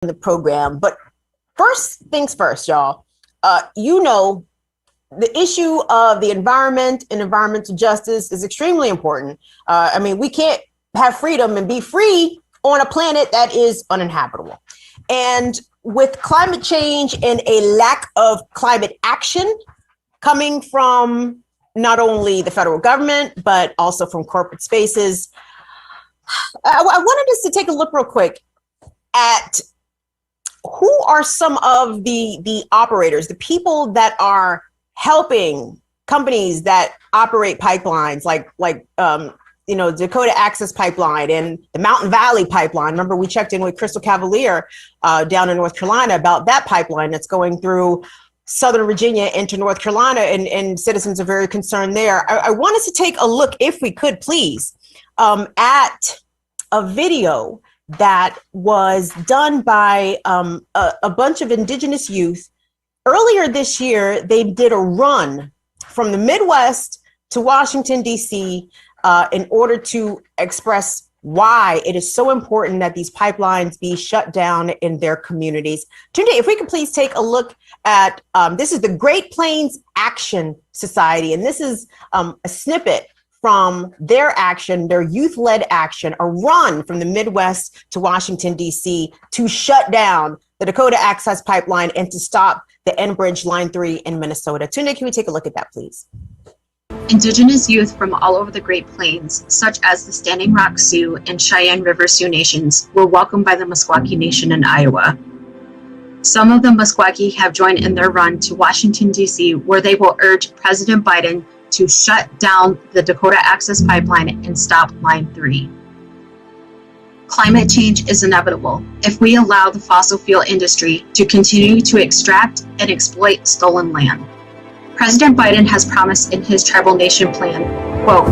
the program. But first things first, y'all. The issue of the environment and environmental justice is extremely important. We can't have freedom and be free on a planet that is uninhabitable. And with climate change and a lack of climate action coming from not only the federal government, but also from corporate spaces, I wanted us to take a look real quick at who are some of the operators, the people that are helping companies that operate pipelines like Dakota Access Pipeline and the Mountain Valley Pipeline. Remember, we checked in with Crystal Cavalier down in North Carolina about that pipeline that's going through Southern Virginia into North Carolina, and citizens are very concerned there. I want us to take a look, if we could please, at a video that was done by a bunch of Indigenous youth. Earlier this year, they did a run from the Midwest to Washington, D.C. In order to express why it is so important that these pipelines be shut down in their communities. Tunde, if we could please take a look at, this is the Great Plains Action Society, and this is a snippet from their action, their youth-led action, a run from the Midwest to Washington, D.C. to shut down the Dakota Access Pipeline and to stop the Enbridge Line 3 in Minnesota. Tunde, can we take a look at that, please? Indigenous youth from all over the Great Plains, such as the Standing Rock Sioux and Cheyenne River Sioux nations, were welcomed by the Meskwaki Nation in Iowa. Some of the Meskwaki have joined in their run to Washington, D.C., where they will urge President Biden to shut down the Dakota Access Pipeline and stop Line 3. Climate change is inevitable if we allow the fossil fuel industry to continue to extract and exploit stolen land. President Biden has promised in his Tribal Nation plan, quote,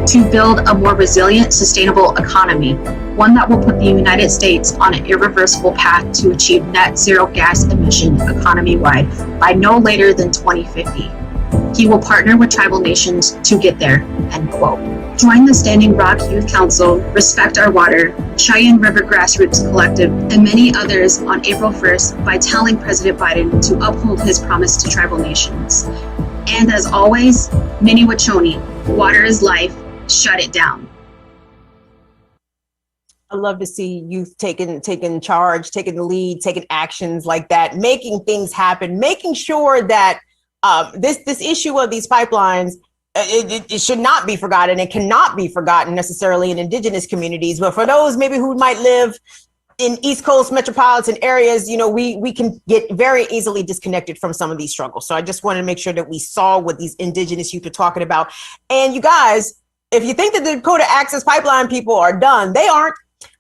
to build a more resilient, sustainable economy, one that will put the United States on an irreversible path to achieve net zero gas emission economy-wide by no later than 2050. He will partner with tribal nations to get there, end quote. Join the Standing Rock Youth Council, Respect Our Water, Cheyenne River Grassroots Collective, and many others on April 1st by telling President Biden to uphold his promise to tribal nations. And as always, Mini-Wachoni, water is life, shut it down. I love to see youth taking charge, taking the lead, taking actions like that, making things happen, making sure that this issue of these pipelines, it should not be forgotten. It cannot be forgotten necessarily in Indigenous communities, but for those maybe who might live in East Coast metropolitan areas, we can get very easily disconnected from some of these struggles. So I just wanted to make sure that we saw what these Indigenous youth are talking about. And you guys, if you think that the Dakota Access Pipeline people are done, they aren't.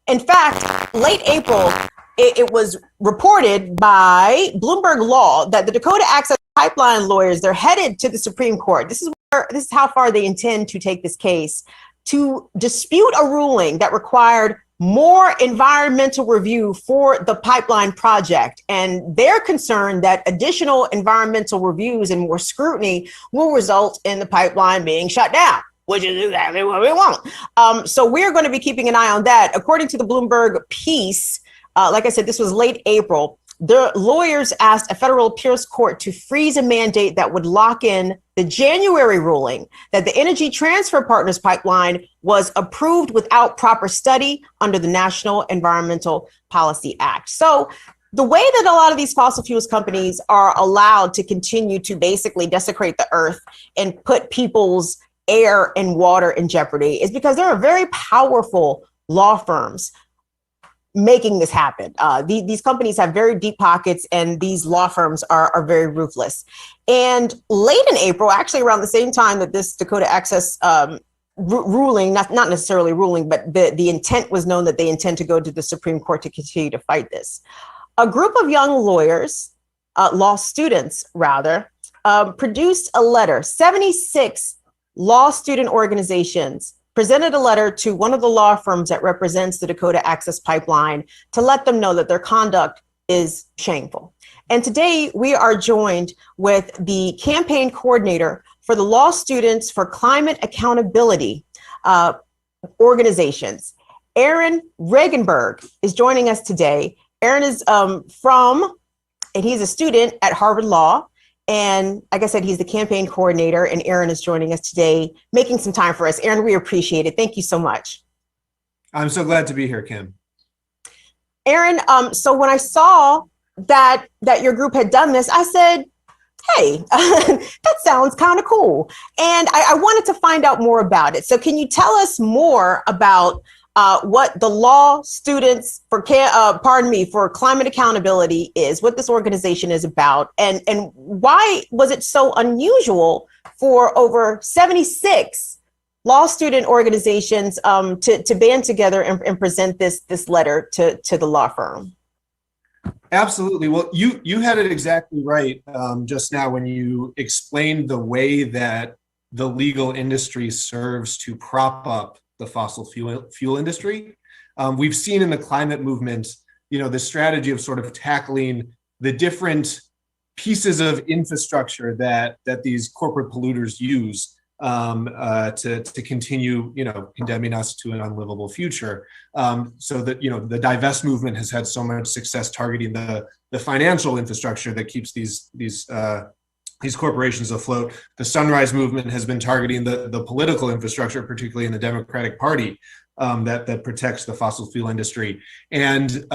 In fact, late April, it was reported by Bloomberg Law that the Dakota Access Pipeline lawyers, they're headed to the Supreme Court. This is how far they intend to take this case, to dispute a ruling that required more environmental review for the pipeline project. And they're concerned that additional environmental reviews and more scrutiny will result in the pipeline being shut down, which is exactly what we want. So we're going to be keeping an eye on that. According to the Bloomberg piece, like I said, this was late April. The lawyers asked a federal appeals court to freeze a mandate that would lock in the January ruling that the Energy Transfer Partners pipeline was approved without proper study under the National Environmental Policy Act. So the way that a lot of these fossil fuels companies are allowed to continue to basically desecrate the earth and put people's air and water in jeopardy is because there are very powerful law firms making this happen. These companies have very deep pockets, and these law firms are very ruthless. And late in April, actually around the same time that this Dakota Access ruling, not necessarily ruling, but the intent was known that they intend to go to the Supreme Court to continue to fight this. A group of young lawyers, law students rather, produced a letter. 76 law student organizations presented a letter to one of the law firms that represents the Dakota Access Pipeline to let them know that their conduct is shameful. And today we are joined with the campaign coordinator for the Law Students for Climate Accountability organizations. Aaron Regunberg is joining us today. Aaron is and he's a student at Harvard Law. And like I said, he's the campaign coordinator, and Aaron is joining us today, making some time for us. Aaron, we appreciate it. Thank you so much. I'm so glad to be here, Kim. Aaron, so when I saw that your group had done this, I said, hey, that sounds kind of cool. And I wanted to find out more about it. So can you tell us more about what the Law Students for Climate Accountability is, what this organization is about, and why was it so unusual for over 76 law student organizations to band together and present this letter to the law firm? Absolutely. Well, you had it exactly right just now when you explained the way that the legal industry serves to prop up the fossil fuel industry. We've seen in the climate movement, the strategy of sort of tackling the different pieces of infrastructure that these corporate polluters use to continue, condemning us to an unlivable future. So that, the divest movement has had so much success targeting the financial infrastructure that keeps these corporations afloat. The Sunrise Movement has been targeting the political infrastructure, particularly in the Democratic Party, that protects the fossil fuel industry. And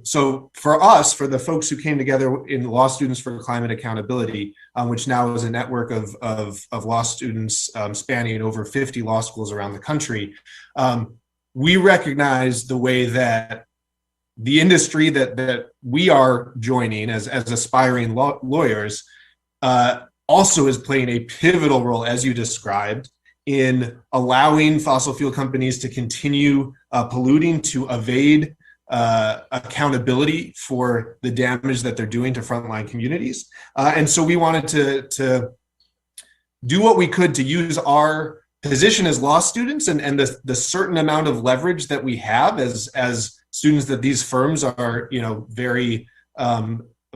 so for us, for the folks who came together in Law Students for Climate Accountability, which now is a network of law students spanning over 50 law schools around the country, we recognize the way that the industry that we are joining as aspiring lawyers also is playing a pivotal role, as you described, in allowing fossil fuel companies to continue polluting, to evade accountability for the damage that they're doing to frontline communities. And so we wanted to do what we could to use our position as law students and the certain amount of leverage that we have as students that these firms are, very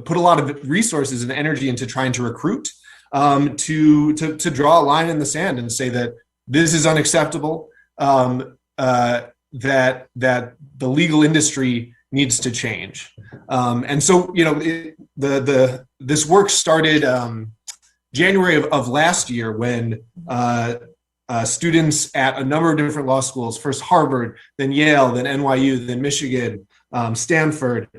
put a lot of resources and energy into trying to recruit, to draw a line in the sand and say that this is unacceptable, that the legal industry needs to change. And so, this work started January of last year when students at a number of different law schools, first Harvard, then Yale, then NYU, then Michigan, Stanford,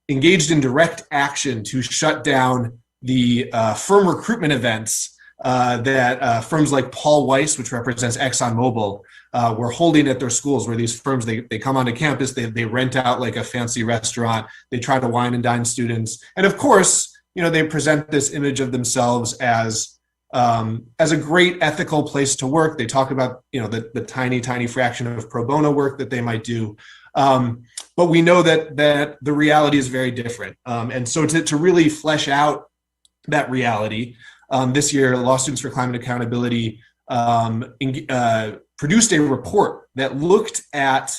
engaged in direct action to shut down the firm recruitment events that firms like Paul Weiss, which represents ExxonMobil, were holding at their schools, where these firms, they come onto campus, they rent out like a fancy restaurant, they try to wine and dine students. And of course, they present this image of themselves as a great ethical place to work. They talk about, the tiny fraction of pro bono work that they might do. But we know that the reality is very different. And so to really flesh out that reality, this year, Law Students for Climate Accountability produced a report that looked at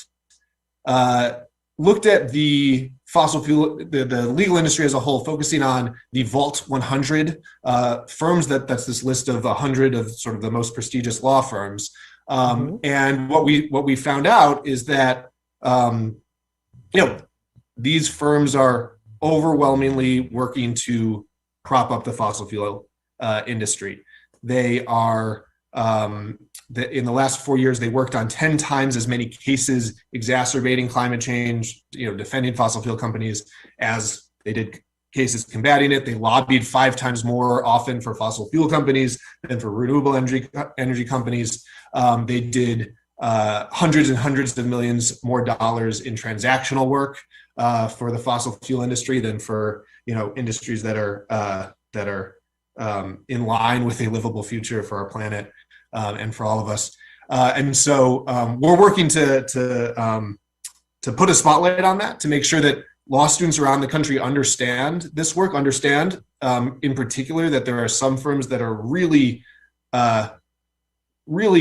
the fossil fuel, the legal industry as a whole, focusing on the Vault 100 firms. That's this list of 100 of sort of the most prestigious law firms. And what we found out is that these firms are overwhelmingly working to prop up the fossil fuel industry. They are, in the last 4 years, they worked on 10 times as many cases exacerbating climate change, defending fossil fuel companies, as they did cases combating it. They lobbied 5 times more often for fossil fuel companies than for renewable energy companies. They did hundreds and hundreds of millions more dollars in transactional work for the fossil fuel industry than for industries that are in line with a livable future for our planet and for all of us. And so we're working to put a spotlight on that, to make sure that law students around the country understand this work, understand in particular that there are some firms that are really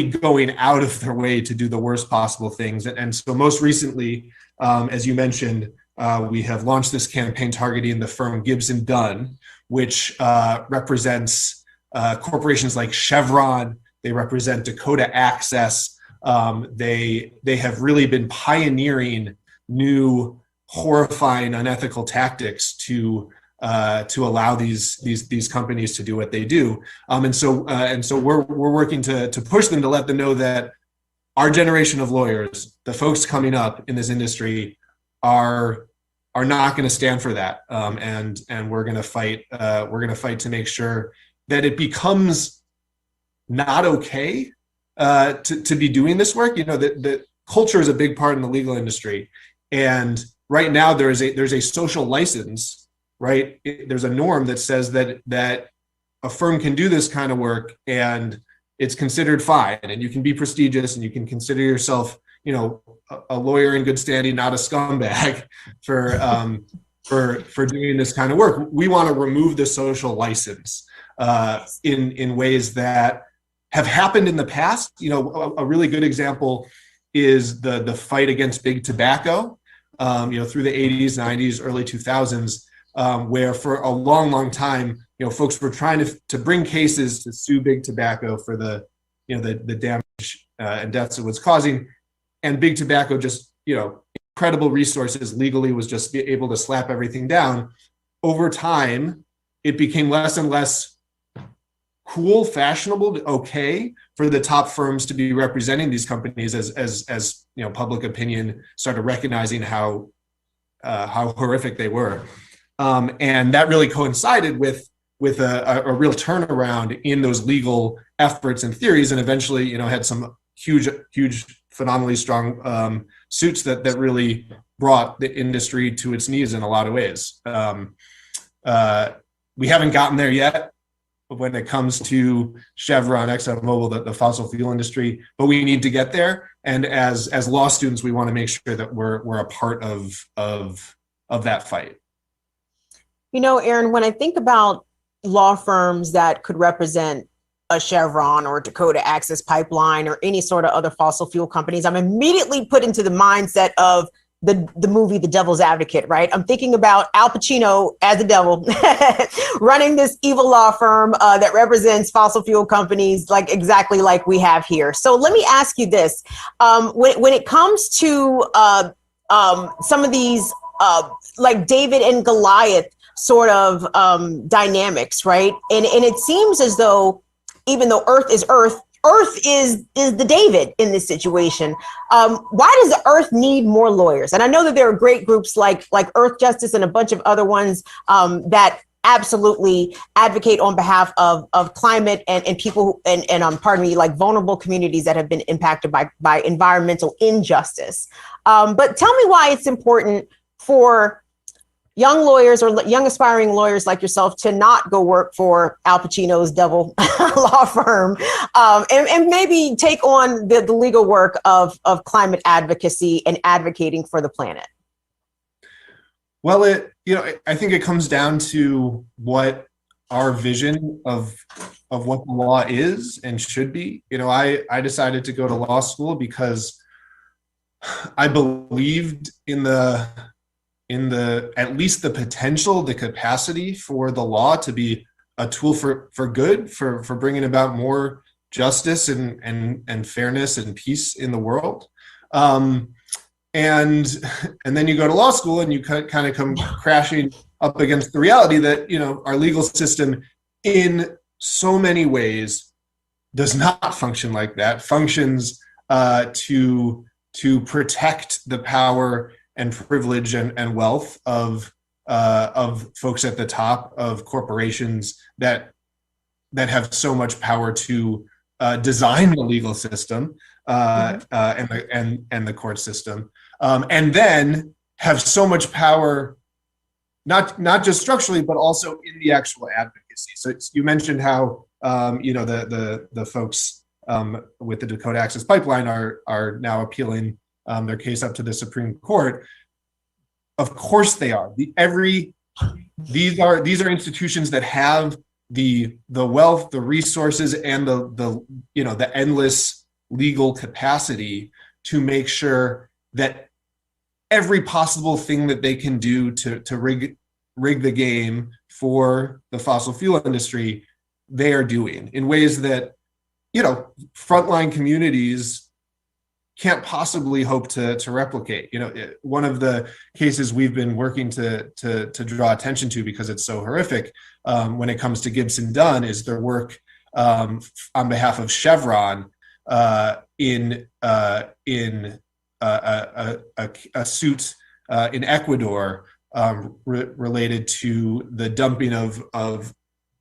going out of their way to do the worst possible things. And so most recently, as you mentioned, we have launched this campaign targeting the firm Gibson Dunn, which represents corporations like Chevron. They represent Dakota Access. They have really been pioneering new horrifying, unethical tactics to allow these companies to do what they do. And so we're working to push them, to let them know that our generation of lawyers, the folks coming up in this industry, are not going to stand for that. And we're going to fight. We're going to fight to make sure that it becomes not okay to be doing this work. The culture is a big part in the legal industry, and right now there's a social license, right? There's a norm that says that a firm can do this kind of work and it's considered fine, and you can be prestigious and you can consider yourself, a lawyer in good standing, not a scumbag for doing this kind of work. We want to remove the social license in ways that have happened in the past. A really good example is the fight against big tobacco, through the 80s, 90s, early 2000s, where for a long time, folks were trying to bring cases to sue big tobacco for the damage and deaths it was causing. And big tobacco just, incredible resources legally, was just able to slap everything down. Over time, it became less and less cool, fashionable, okay for the top firms to be representing these companies as public opinion started recognizing how horrific they were. And that really coincided with a real turnaround in those legal efforts and theories, and eventually, had some huge, phenomenally strong suits that really brought the industry to its knees in a lot of ways. We haven't gotten there yet when it comes to Chevron, ExxonMobil, the fossil fuel industry, but we need to get there. And as law students, we want to make sure that we're a part of that fight. Aaron, when I think about law firms that could represent a Chevron or Dakota Access pipeline or any sort of other fossil fuel companies, I'm immediately put into the mindset of the movie The Devil's Advocate, right? I'm thinking about Al Pacino as the devil running this evil law firm that represents fossil fuel companies, exactly like we have here. So let me ask you this. When it comes to some of these like David and Goliath sort of dynamics, right? And it seems as though, even though Earth is Earth, Earth is the David in this situation. Why does the Earth need more lawyers? And I know that there are great groups like Earth Justice and a bunch of other ones that absolutely advocate on behalf of climate and people like vulnerable communities that have been impacted by environmental injustice. But tell me why it's important for young lawyers or young aspiring lawyers like yourself to not go work for Al Pacino's devil law firm, and maybe take on the legal work of climate advocacy and advocating for the planet. Well, I think it comes down to what our vision of what the law is and should be. I decided to go to law school because I believed in at least the potential, the capacity for the law to be a tool for good, for bringing about more justice and fairness and peace in the world. And then you go to law school and you kind of come crashing up against the reality that, our legal system in so many ways does not function like that, functions to protect the power and privilege and wealth of folks at the top, of corporations that have so much power to design the legal system and the court system, and then have so much power, not just structurally, but also in the actual advocacy. So you mentioned how the folks with the Dakota Access pipeline are now appealing their case up to the Supreme Court. Of course they are. These are institutions that have the wealth, the resources, and the endless legal capacity to make sure that every possible thing that they can do to rig the game for the fossil fuel industry, they are doing in ways that, frontline communities can't possibly hope to replicate. One of the cases we've been working to draw attention to, because it's so horrific, when it comes to Gibson Dunn, is their work on behalf of Chevron in a suit in Ecuador related to the dumping of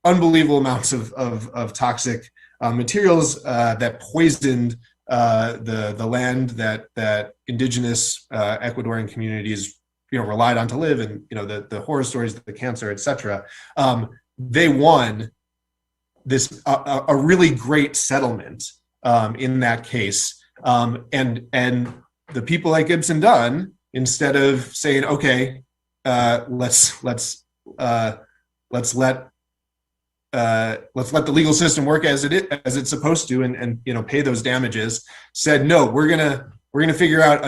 unbelievable amounts of toxic materials that poisoned the land that indigenous Ecuadorian communities relied on to live, and the horror stories, the cancer, etc. They won this a really great settlement in that case, and the people like Gibson Dunn, instead of saying, okay, let's let the legal system work as it's supposed to, and pay those damages, said, no, we're gonna figure out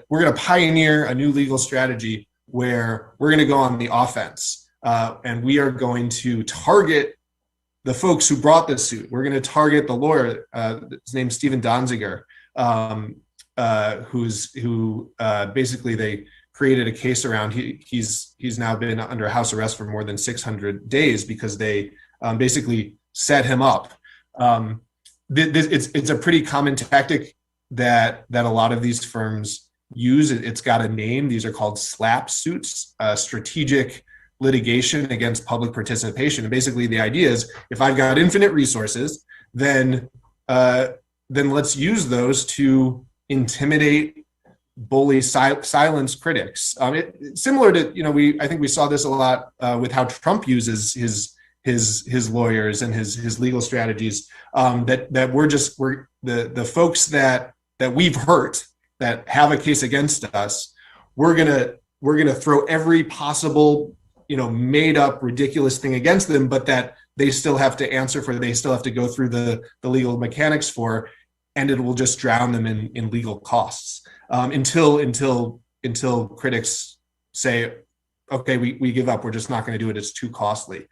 we're gonna pioneer a new legal strategy where we're gonna go on the offense, and we are going to target the folks who brought this suit. We're going to target the lawyer. His name's Stephen Donziger, who basically they created a case around. He's now been under house arrest for more than 600 days because they basically set him up. It's a pretty common tactic that a lot of these firms use. It's got a name. These are called SLAP suits, strategic litigation against public participation. And basically the idea is, if I've got infinite resources, then let's use those to intimidate, bully, silence critics. Similar to, I think we saw this a lot with how Trump uses his lawyers and his legal strategies, that we're the folks that we've hurt, that have a case against us, we're gonna throw every possible made up ridiculous thing against them, but that they still have to answer for, they still have to go through the legal mechanics for, and it will just drown them in legal costs, until critics say, okay, we give up, we're just not going to do it, it's too costly.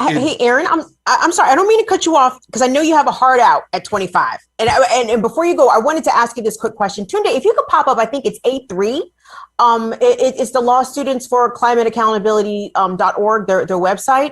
Hey, Aaron, I'm sorry, I don't mean to cut you off, because I know you have a hard out at 25. And before you go, I wanted to ask you this quick question. Tunde, if you could pop up, I think it's A3. It's the Law Students for Climate Accountability.org, their website.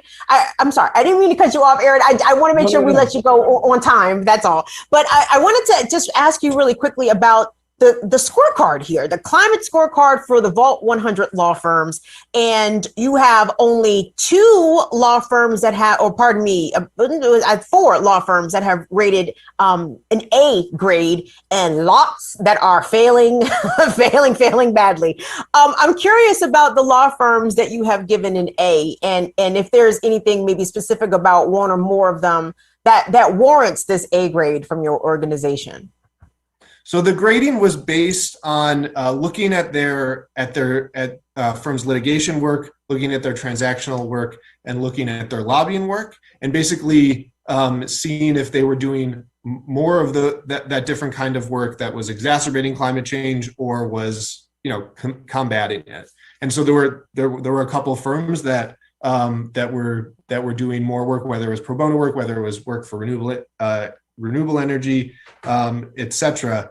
I'm sorry, I didn't mean to cut you off, Aaron. I want to make sure we let you go on time. That's all. But I wanted to just ask you really quickly about the scorecard here, the climate scorecard for the Vault 100 law firms. And you have only 2 law firms that have, or pardon me, 4 law firms that have rated an A grade, and lots that are failing badly. I'm curious about the law firms that you have given an A, and if there's anything maybe specific about one or more of them that warrants this A grade from your organization. So the grading was based on looking at firms' litigation work, looking at their transactional work, and looking at their lobbying work, and basically seeing if they were doing more of that different kind of work that was exacerbating climate change or was combating it. And so there were a couple of firms that were doing more work, whether it was pro bono work, whether it was work for renewable energy, etc.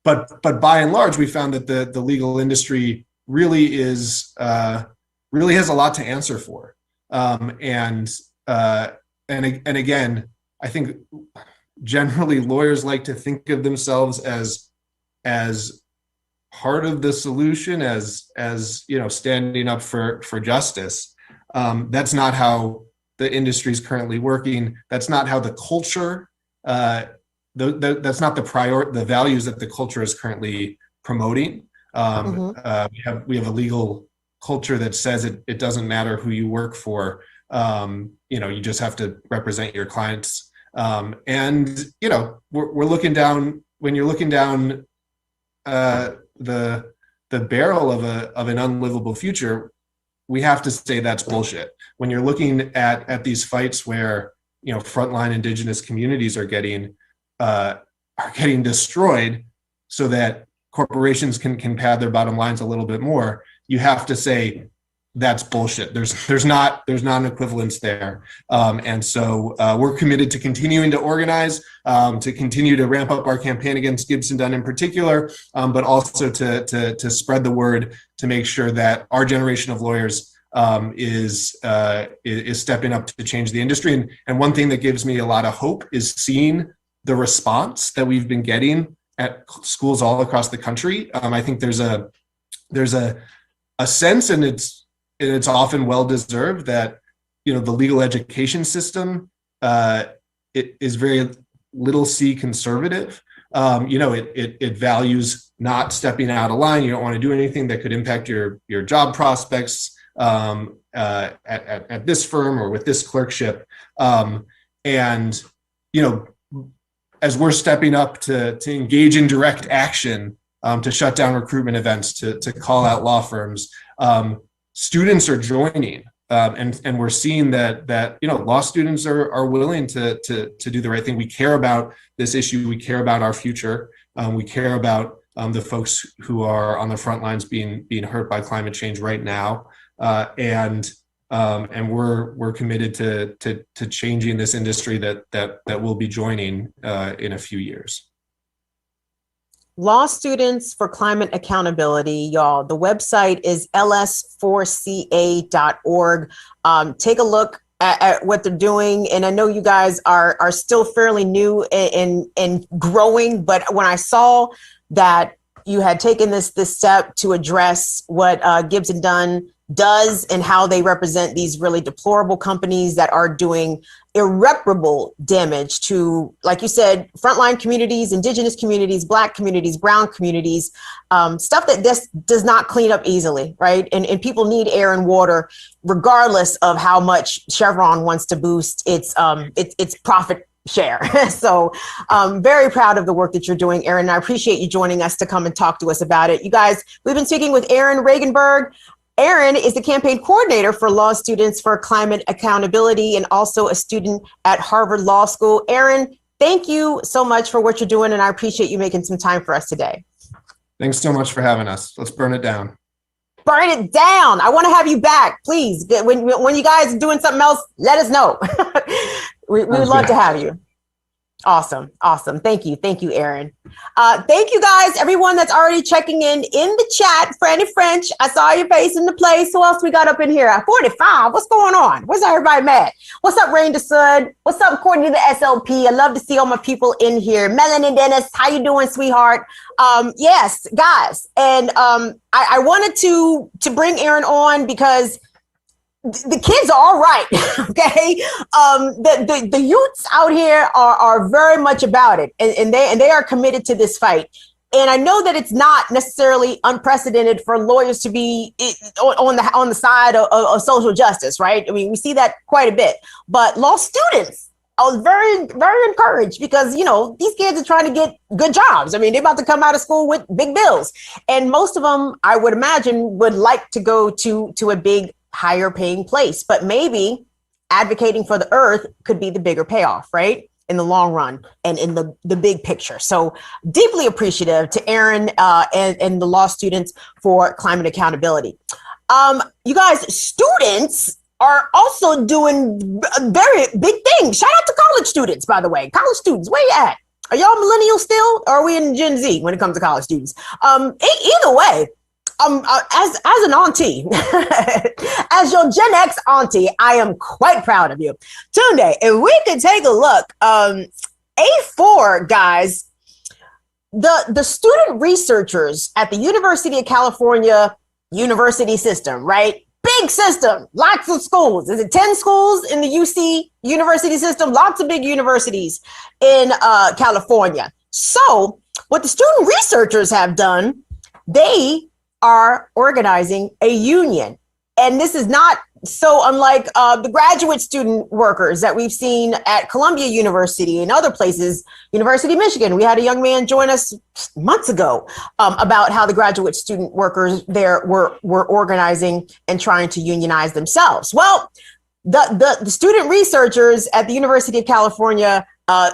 But by and large, we found that the legal industry really has a lot to answer for. And again, I think generally lawyers like to think of themselves as part of the solution, as standing up for justice. That's not how the industry is currently working. That's not how the culture. That's not the values that the culture is currently promoting. We have a legal culture that says it doesn't matter who you work for. You just have to represent your clients. And we're looking down, when you're looking down the barrel of an unlivable future, we have to say that's bullshit. When you're looking at these fights where frontline indigenous communities are getting destroyed so that corporations can pad their bottom lines a little bit more, you have to say that's bullshit. There's not an equivalence there. And so we're committed to continuing to organize, to continue to ramp up our campaign against Gibson Dunn in particular, but also to spread the word to make sure that our generation of lawyers is stepping up to change the industry. And one thing that gives me a lot of hope is seeing the response that we've been getting at schools all across the country. I think there's a sense, and it's often well deserved, that the legal education system it is very little c conservative. It values not stepping out of line. You don't want to do anything that could impact your job prospects at this firm or with this clerkship. And as we're stepping up to engage in direct action, to shut down recruitment events, to call out law firms, students are joining, and we're seeing that law students are willing to do the right thing. We care about this issue. We care about our future. We care about the folks who are on the front lines being hurt by climate change right now, and we're committed to changing this industry that we'll be joining in a few years. Law Students for Climate Accountability, y'all. The website is ls4ca.org. Take a look at what they're doing. And I know you guys are still fairly new and growing, but when I saw that you had taken this step to address what Gibson Dunn does and how they represent these really deplorable companies that are doing irreparable damage to, like you said, frontline communities, Indigenous communities, Black communities, brown communities, stuff that this does not clean up easily, right? And people need air and water, regardless of how much Chevron wants to boost its profit share. So very proud of the work that you're doing, Aaron. And I appreciate you joining us to come and talk to us about it. You guys, we've been speaking with Aaron Regunberg. Aaron is the campaign coordinator for Law Students for Climate Accountability and also a student at Harvard Law School. Aaron, thank you so much for what you're doing, and I appreciate you making some time for us today. Thanks so much for having us. Let's burn it down. Burn it down. I want to have you back, please. When you guys are doing something else, let us know. we would love to have you. Awesome. Thank you, Aaron. Thank you guys, everyone that's already checking in the chat. Franny French, I saw your face in the place. Who else we got up in here? 45. What's going on? Where's everybody mad? What's up, Rain DeSud? What's up, Courtney the SLP? I love to see all my people in here. Melanie Dennis, how you doing, sweetheart? Yes, guys, and I wanted to bring Aaron on because the kids are all right. Okay. The youths out here are very much about it, and they are committed to this fight. And I know that it's not necessarily unprecedented for lawyers to be on the side of social justice, right? I mean, we see that quite a bit, but law students are very, very encouraged because, these kids are trying to get good jobs. I mean, they're about to come out of school with big bills, and most of them, I would imagine, would like to go to a big, higher paying place, but maybe advocating for the earth could be the bigger payoff, right? In the long run and in the big picture. So deeply appreciative to Aaron and the Law Students for Climate Accountability. You guys, students are also doing very big things. Shout out to college students, by the way. College students, where you at? Are y'all millennials still? Or are we in Gen Z when it comes to college students? Either way, as an auntie, as your Gen X auntie, I am quite proud of you. Tunde, if we could take a look, A4, guys, the student researchers at the University of California university system, right? Big system, lots of schools. Is it 10 schools in the UC university system? Lots of big universities in California. So what the student researchers have done, they are organizing a union. And this is not so unlike the graduate student workers that we've seen at Columbia University and other places, University of Michigan. We had a young man join us months ago about how the graduate student workers there were organizing and trying to unionize themselves. Well, the student researchers at the University of California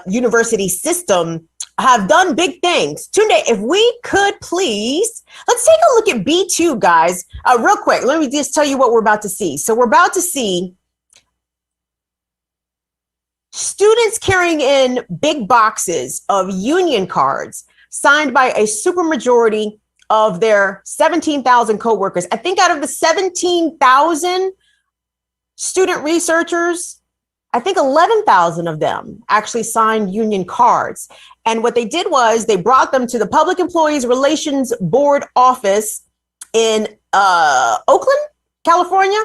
university system have done big things. Tunde, if we could please, let's take a look at B2, guys. Real quick, let me just tell you what we're about to see. So we're about to see students carrying in big boxes of union cards signed by a supermajority of their 17,000 coworkers. I think out of the 17,000 student researchers, I think 11,000 of them actually signed union cards. And what they did was they brought them to the Public Employees Relations Board office in Oakland, California.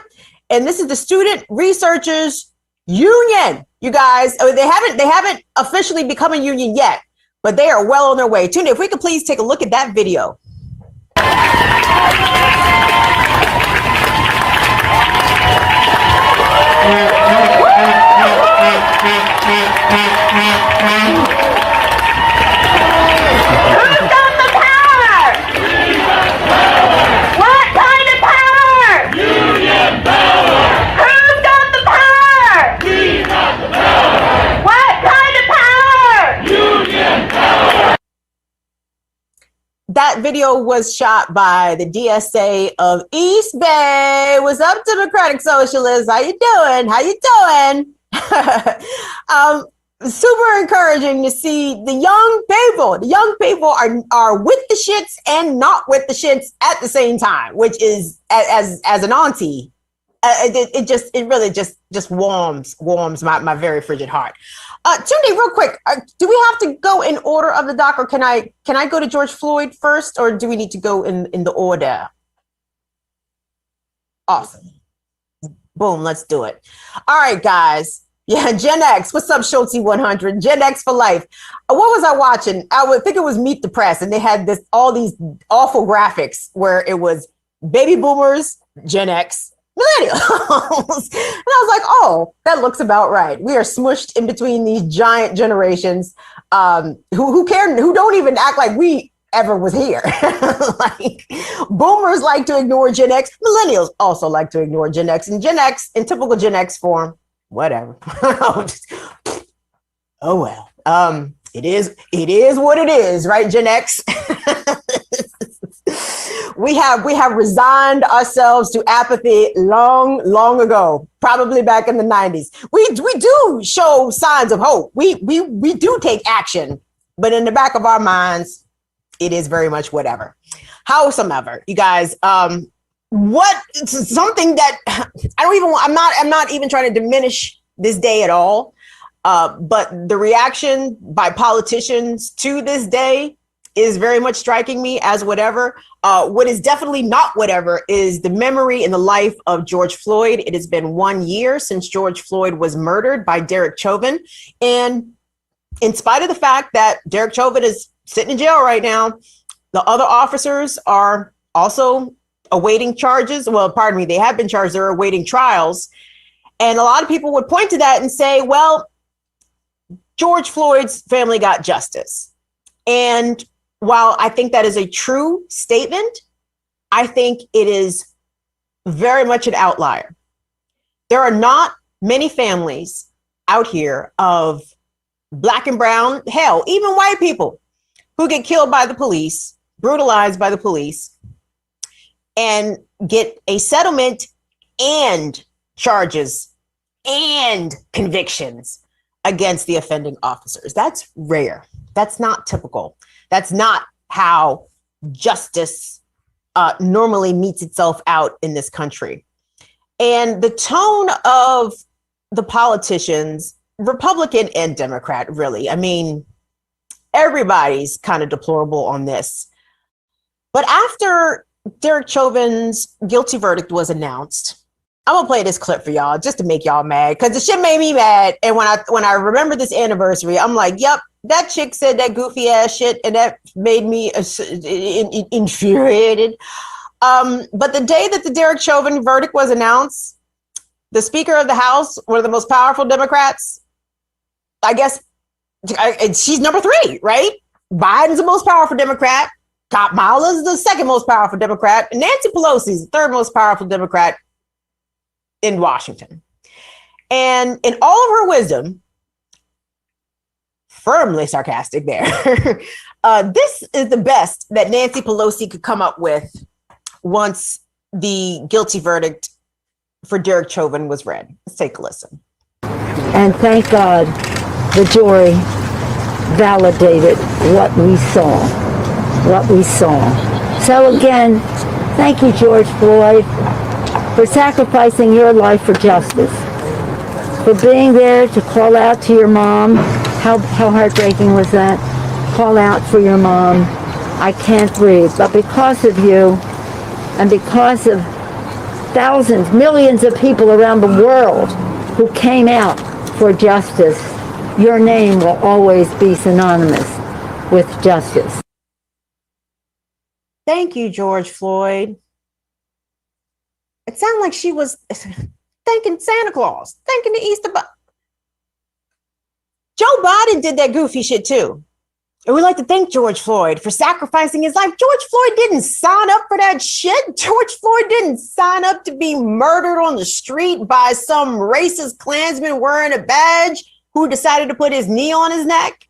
And this is the Student Researchers Union. You guys, they haven't officially become a union yet, but they are well on their way. Tunde, if we could please take a look at that video. Who's got the power? What kind of power? Union power. Who's got the power? We got the power. What kind of power? Union power. That video was shot by the DSA of East Bay. What's up, Democratic Socialists? How you doing? How you doing? Super encouraging to see the young people. The young people are with the shits and not with the shits at the same time, which is as an auntie, it really just warms my very frigid heart. Tunde, real quick, do we have to go in order of the doc, or can I go to George Floyd first, or do we need to go in the order? Awesome. Boom, let's do it. All right, guys. Yeah, Gen X. What's up, Schultz 100? Gen X for life. What was I watching? I would think it was Meet the Press, and they had all these awful graphics where it was baby boomers, Gen X, millennials. And I was like, oh, that looks about right. We are smushed in between these giant generations who care, who don't even act like we ever was here. Like, boomers like to ignore Gen X. Millennials also like to ignore Gen X. And Gen X, in typical Gen X form, whatever. Oh well. It is what it is, right, Gen X? We have resigned ourselves to apathy long ago, probably back in the 90s. We do show signs of hope. We do take action, but in the back of our minds, it is very much whatever. Howsomever, you guys, something that I'm not even trying to diminish this day at all. But the reaction by politicians to this day is very much striking me as whatever. What is definitely not whatever is the memory and the life of George Floyd. It has been 1 year since George Floyd was murdered by Derek Chauvin. And in spite of the fact that Derek Chauvin is sitting in jail right now, the other officers are also awaiting charges. Well, pardon me, they have been charged. They're awaiting trials. And a lot of people would point to that and say, well, George Floyd's family got justice. And while I think that is a true statement, I think it is very much an outlier. There are not many families out here of Black and brown, hell, even white people who get killed by the police, brutalized by the police, and get a settlement and charges and convictions against the offending officers. That's rare. That's not typical. That's not how justice normally meets itself out in this country. And the tone of the politicians, Republican and Democrat, really, I mean, everybody's kind of deplorable on this. But after Derek Chauvin's guilty verdict was announced, I'm gonna play this clip for y'all just to make y'all mad, because the shit made me mad. And when I remember this anniversary, I'm like, yep, that chick said that goofy ass shit, and that made me infuriated. But the day that the Derek Chauvin verdict was announced, the Speaker of the House, one of the most powerful Democrats, I guess she's number 3, right? Biden's the most powerful Democrat. Kamala's the second most powerful Democrat. And Nancy Pelosi's the third most powerful Democrat in Washington. And in all of her wisdom, firmly sarcastic there. This is the best that Nancy Pelosi could come up with once the guilty verdict for Derek Chauvin was read. Let's take a listen. And thank God the jury validated what we saw. So again, thank you, George Floyd, for sacrificing your life for justice, for being there to call out to your mom. How heartbreaking was that? Call out for your mom. I can't breathe. But because of you, and because of thousands, millions of people around the world who came out for justice, your name will always be synonymous with justice. Thank you, George Floyd. It sounded like she was thanking Santa Claus, thanking the Easter Bunny. Joe Biden did that goofy shit too. And we'd like to thank George Floyd for sacrificing his life. George Floyd didn't sign up for that shit. George Floyd didn't sign up to be murdered on the street by some racist Klansman wearing a badge who decided to put his knee on his neck.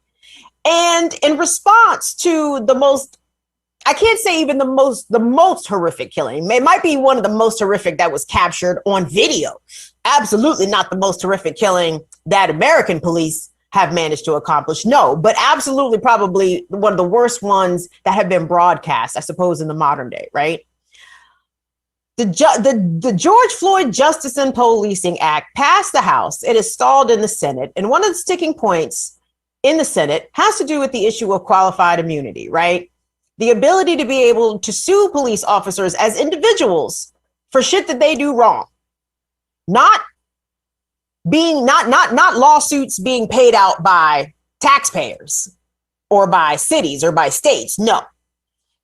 And in response to the most, I can't say even the most horrific killing. It might be one of the most horrific that was captured on video. Absolutely not the most horrific killing that American police have managed to accomplish. No, but absolutely probably one of the worst ones that have been broadcast, I suppose, in the modern day, right? The George Floyd Justice and Policing Act passed the House. It is stalled in the Senate. And one of the sticking points in the Senate has to do with the issue of qualified immunity, right? The ability to be able to sue police officers as individuals for shit that they do wrong. Not lawsuits being paid out by taxpayers or by cities or by states. No.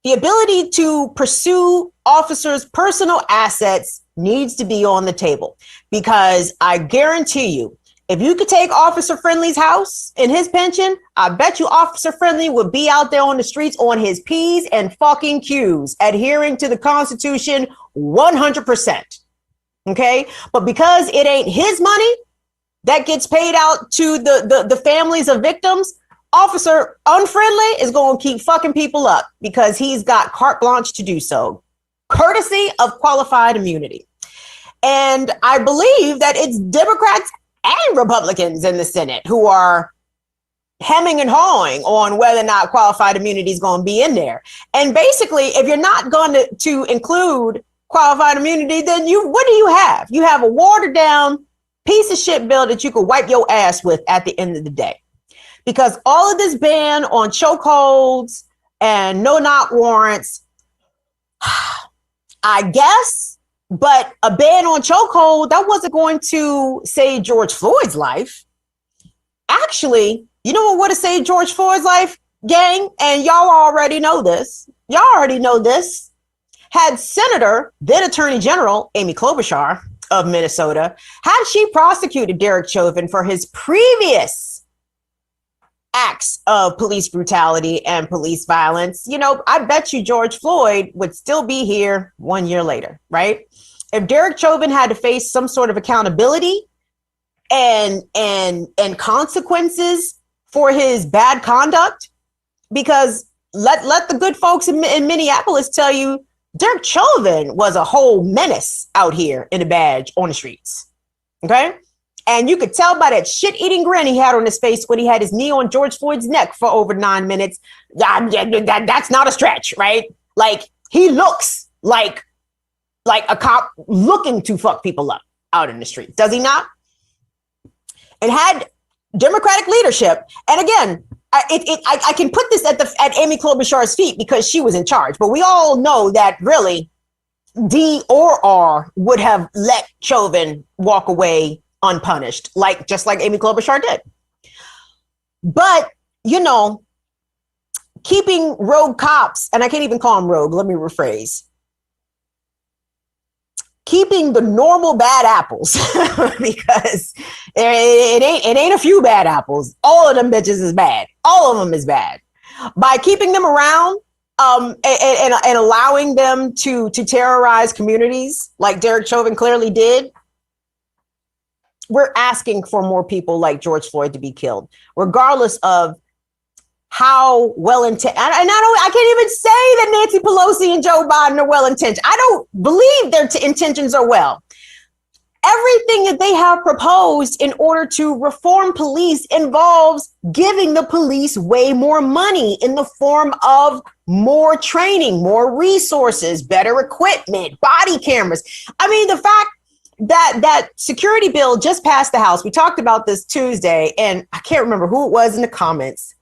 The ability to pursue officers' personal assets needs to be on the table, because I guarantee you, if you could take Officer Friendly's house and his pension, I bet you Officer Friendly would be out there on the streets on his P's and fucking Q's, adhering to the Constitution 100%. Okay? But because it ain't his money that gets paid out to the families of victims, Officer Unfriendly is going to keep fucking people up because he's got carte blanche to do so, courtesy of qualified immunity. And I believe that it's Democrats and Republicans in the Senate who are hemming and hawing on whether or not qualified immunity is going to be in there. And basically, if you're not going to include qualified immunity, then what do you have? You have a watered down piece of shit bill that you could wipe your ass with at the end of the day. Because all of this ban on chokeholds and no-knock warrants, I guess, but a ban on chokehold, that wasn't going to save George Floyd's life. Actually, you know what would have saved George Floyd's life, gang? And y'all already know this. Had Senator, then Attorney General Amy Klobuchar of Minnesota, had she prosecuted Derek Chauvin for his previous acts of police brutality and police violence, I bet you George Floyd would still be here 1 year later, right? If Derek Chauvin had to face some sort of accountability and consequences for his bad conduct, because let the good folks in Minneapolis tell you, Derek Chauvin was a whole menace out here in a badge on the streets. Okay? And you could tell by that shit-eating grin he had on his face when he had his knee on George Floyd's neck for over 9 minutes. That's not a stretch, right? Like, he looks like a cop looking to fuck people up out in the street. Does he not? And had Democratic leadership. And again, I can put this at Amy Klobuchar's feet because she was in charge. But we all know that really D or R would have let Chauvin walk away unpunished, just like Amy Klobuchar did. But, keeping rogue cops, and I can't even call them rogue, let me rephrase. Keeping the normal bad apples, because it ain't a few bad apples. All of them bitches is bad. All of them is bad. By keeping them around and allowing them to terrorize communities like Derek Chauvin clearly did, we're asking for more people like George Floyd to be killed, regardless of how well-intentioned, and I can't even say that Nancy Pelosi and Joe Biden are well-intentioned. I don't believe their intentions are well. Everything that they have proposed in order to reform police involves giving the police way more money in the form of more training, more resources, better equipment, body cameras. I mean, the fact that security bill just passed the House. We talked about this Tuesday, and I can't remember who it was in the comments.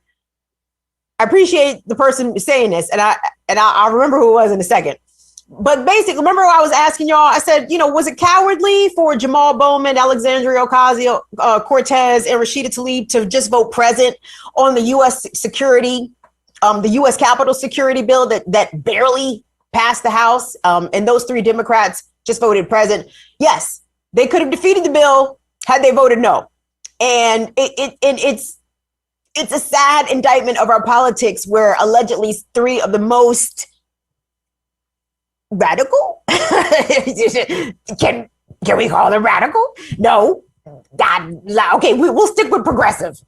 I appreciate the person saying this, and I'll remember who it was in a second. But basically, remember I was asking y'all, I said, was it cowardly for Jamal Bowman, Alexandria Ocasio-Cortez, and Rashida Tlaib to just vote present on the U.S. security, the U.S. Capitol security bill that barely passed the House, and those three Democrats just voted present? Yes, they could have defeated the bill had they voted no. And it's a sad indictment of our politics, where allegedly three of the most radical, can we call them radical? No. Okay, we'll stick with progressive.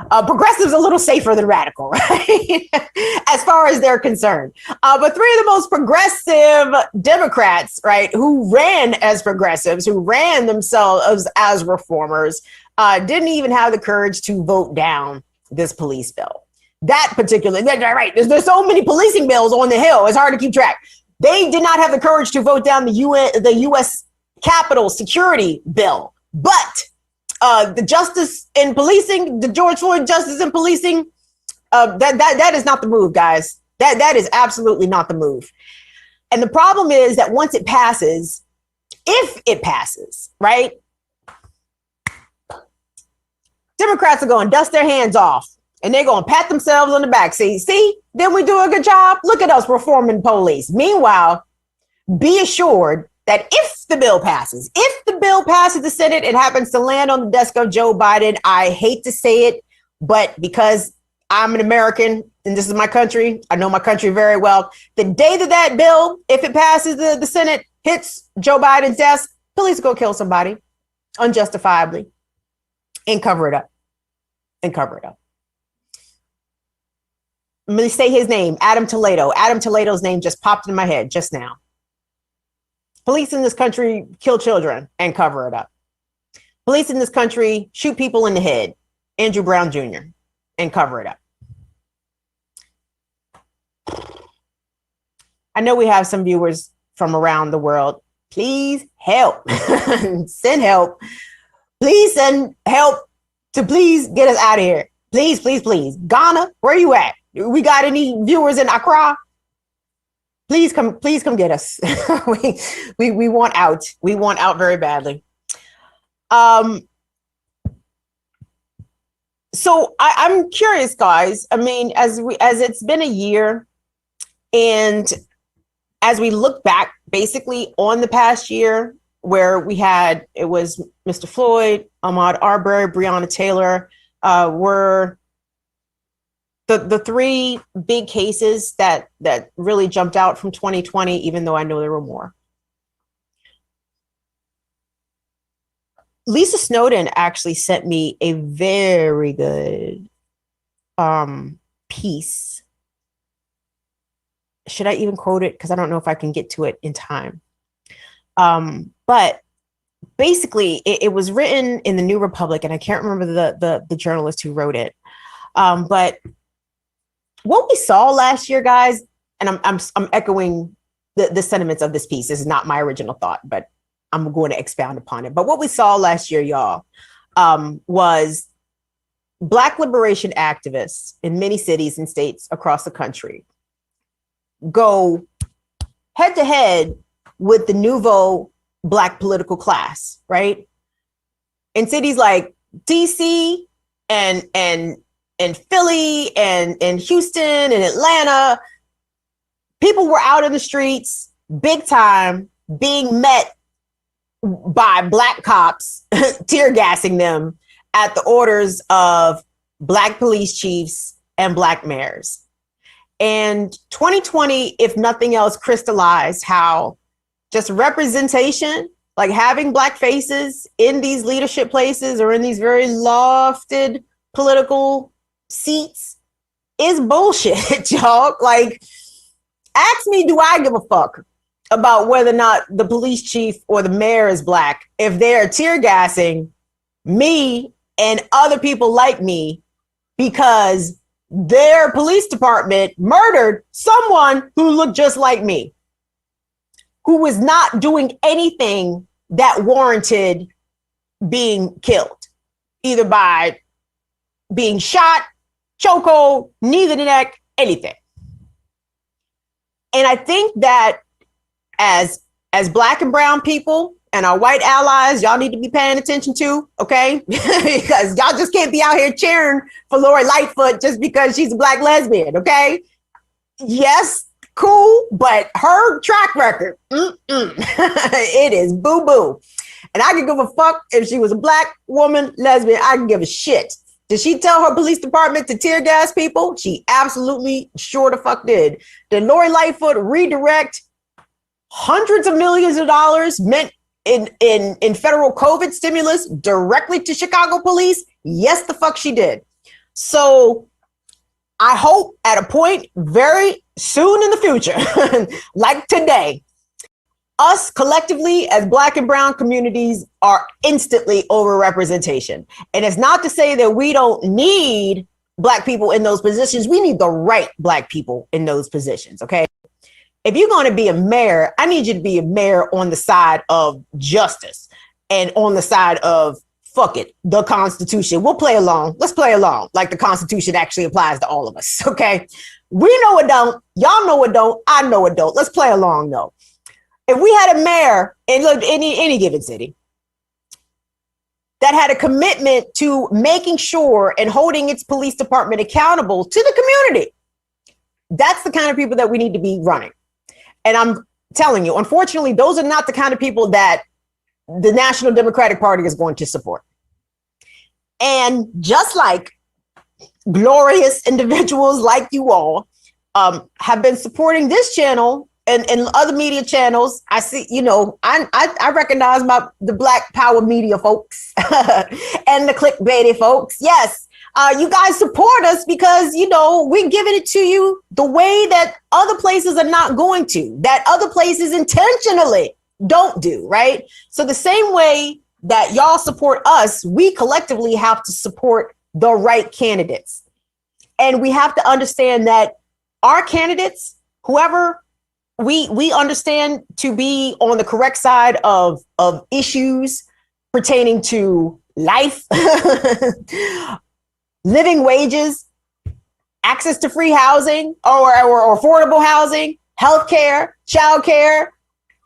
Progressive's a little safer than radical, right? As far as they're concerned. But three of the most progressive Democrats, right, who ran as progressives, who ran themselves as reformers, didn't even have the courage to vote down this police bill. That particular, right, there's so many policing bills on the Hill, it's hard to keep track. They did not have the courage to vote down the U.S. Capitol security bill. But the justice in policing, the George Floyd justice in policing, that is not the move, guys. That is absolutely not the move. And the problem is that once it passes, if it passes, right, Democrats are going to dust their hands off. And they're going to pat themselves on the back. See, then we do a good job. Look at us reforming police. Meanwhile, be assured that if the bill passes the Senate, it happens to land on the desk of Joe Biden. I hate to say it, but because I'm an American and this is my country, I know my country very well. The day that bill, if it passes the Senate, hits Joe Biden's desk, police go kill somebody unjustifiably and cover it up. Let me say his name, Adam Toledo. Adam Toledo's name just popped in my head just now. Police in this country kill children and cover it up. Police in this country shoot people in the head, Andrew Brown Jr., and cover it up. I know we have some viewers from around the world. Please help. Send help. Please send help to please get us out of here. Please, please, please. Ghana, where you at? We got any viewers in Accra? Please come get us. we want out. We want out very badly. So I'm curious, guys. I mean, as it's been a year, and as we look back basically on the past year, where it was Mr. Floyd, Ahmaud Arbery, Breonna Taylor, were the three big cases that really jumped out from 2020, even though I know there were more. Lisa Snowden actually sent me a very good piece. Should I even quote it? Because I don't know if I can get to it in time. But basically, it was written in the New Republic, and I can't remember the journalist who wrote it. But what we saw last year, guys, and I'm echoing the sentiments of this piece. This is not my original thought, but I'm going to expound upon it. But what we saw last year, y'all, was Black liberation activists in many cities and states across the country go head to head with the nouveau Black political class, right? In cities like DC and Philly and Houston and Atlanta, people were out in the streets big time being met by Black cops, tear gassing them at the orders of Black police chiefs and Black mayors. And 2020, if nothing else, crystallized how just representation, like having Black faces in these leadership places or in these very lofted political seats, is bullshit, y'all. Like, ask me, do I give a fuck about whether or not the police chief or the mayor is black if they're tear gassing me and other people like me because their police department murdered someone who looked just like me, who was not doing anything that warranted being killed, either by being shot, chokehold, knee to the neck, anything. And I think that as black and brown people and our white allies, y'all need to be paying attention to, okay? Because y'all just can't be out here cheering for Lori Lightfoot just because she's a black lesbian, okay? Yes, cool, but her track record, it is boo-boo. And I can give a fuck if she was a black woman, lesbian, I can give a shit. Did she tell her police department to tear gas people? She absolutely sure the fuck did. Did Lori Lightfoot redirect hundreds of millions of dollars meant in federal COVID stimulus directly to Chicago police? Yes, the fuck she did. So I hope at a point very soon in the future, like today, us collectively as black and brown communities are instantly overrepresentation. And it's not to say that we don't need black people in those positions. We need the right black people in those positions, okay? If you're going to be a mayor, I need you to be a mayor on the side of justice and on the side of, fuck it, the Constitution. We'll play along. Let's play along like the Constitution actually applies to all of us, okay? We know it don't. Y'all know it don't. I know it don't. Let's play along, though. If we had a mayor in any given city that had a commitment to making sure and holding its police department accountable to the community, that's the kind of people that we need to be running. And I'm telling you, unfortunately, those are not the kind of people that the National Democratic Party is going to support. And just like glorious individuals like you all have been supporting this channel and other media channels, I see, you know, I recognize the Black Power media folks and the clickbaity folks. Yes, you guys support us because, you know, we're giving it to you the way that other places are not going to, that other places intentionally don't do, right? So the same way that y'all support us, we collectively have to support the right candidates. And we have to understand that our candidates, whoever we understand to be on the correct side of issues pertaining to life, living wages, access to free housing or affordable housing, healthcare, childcare,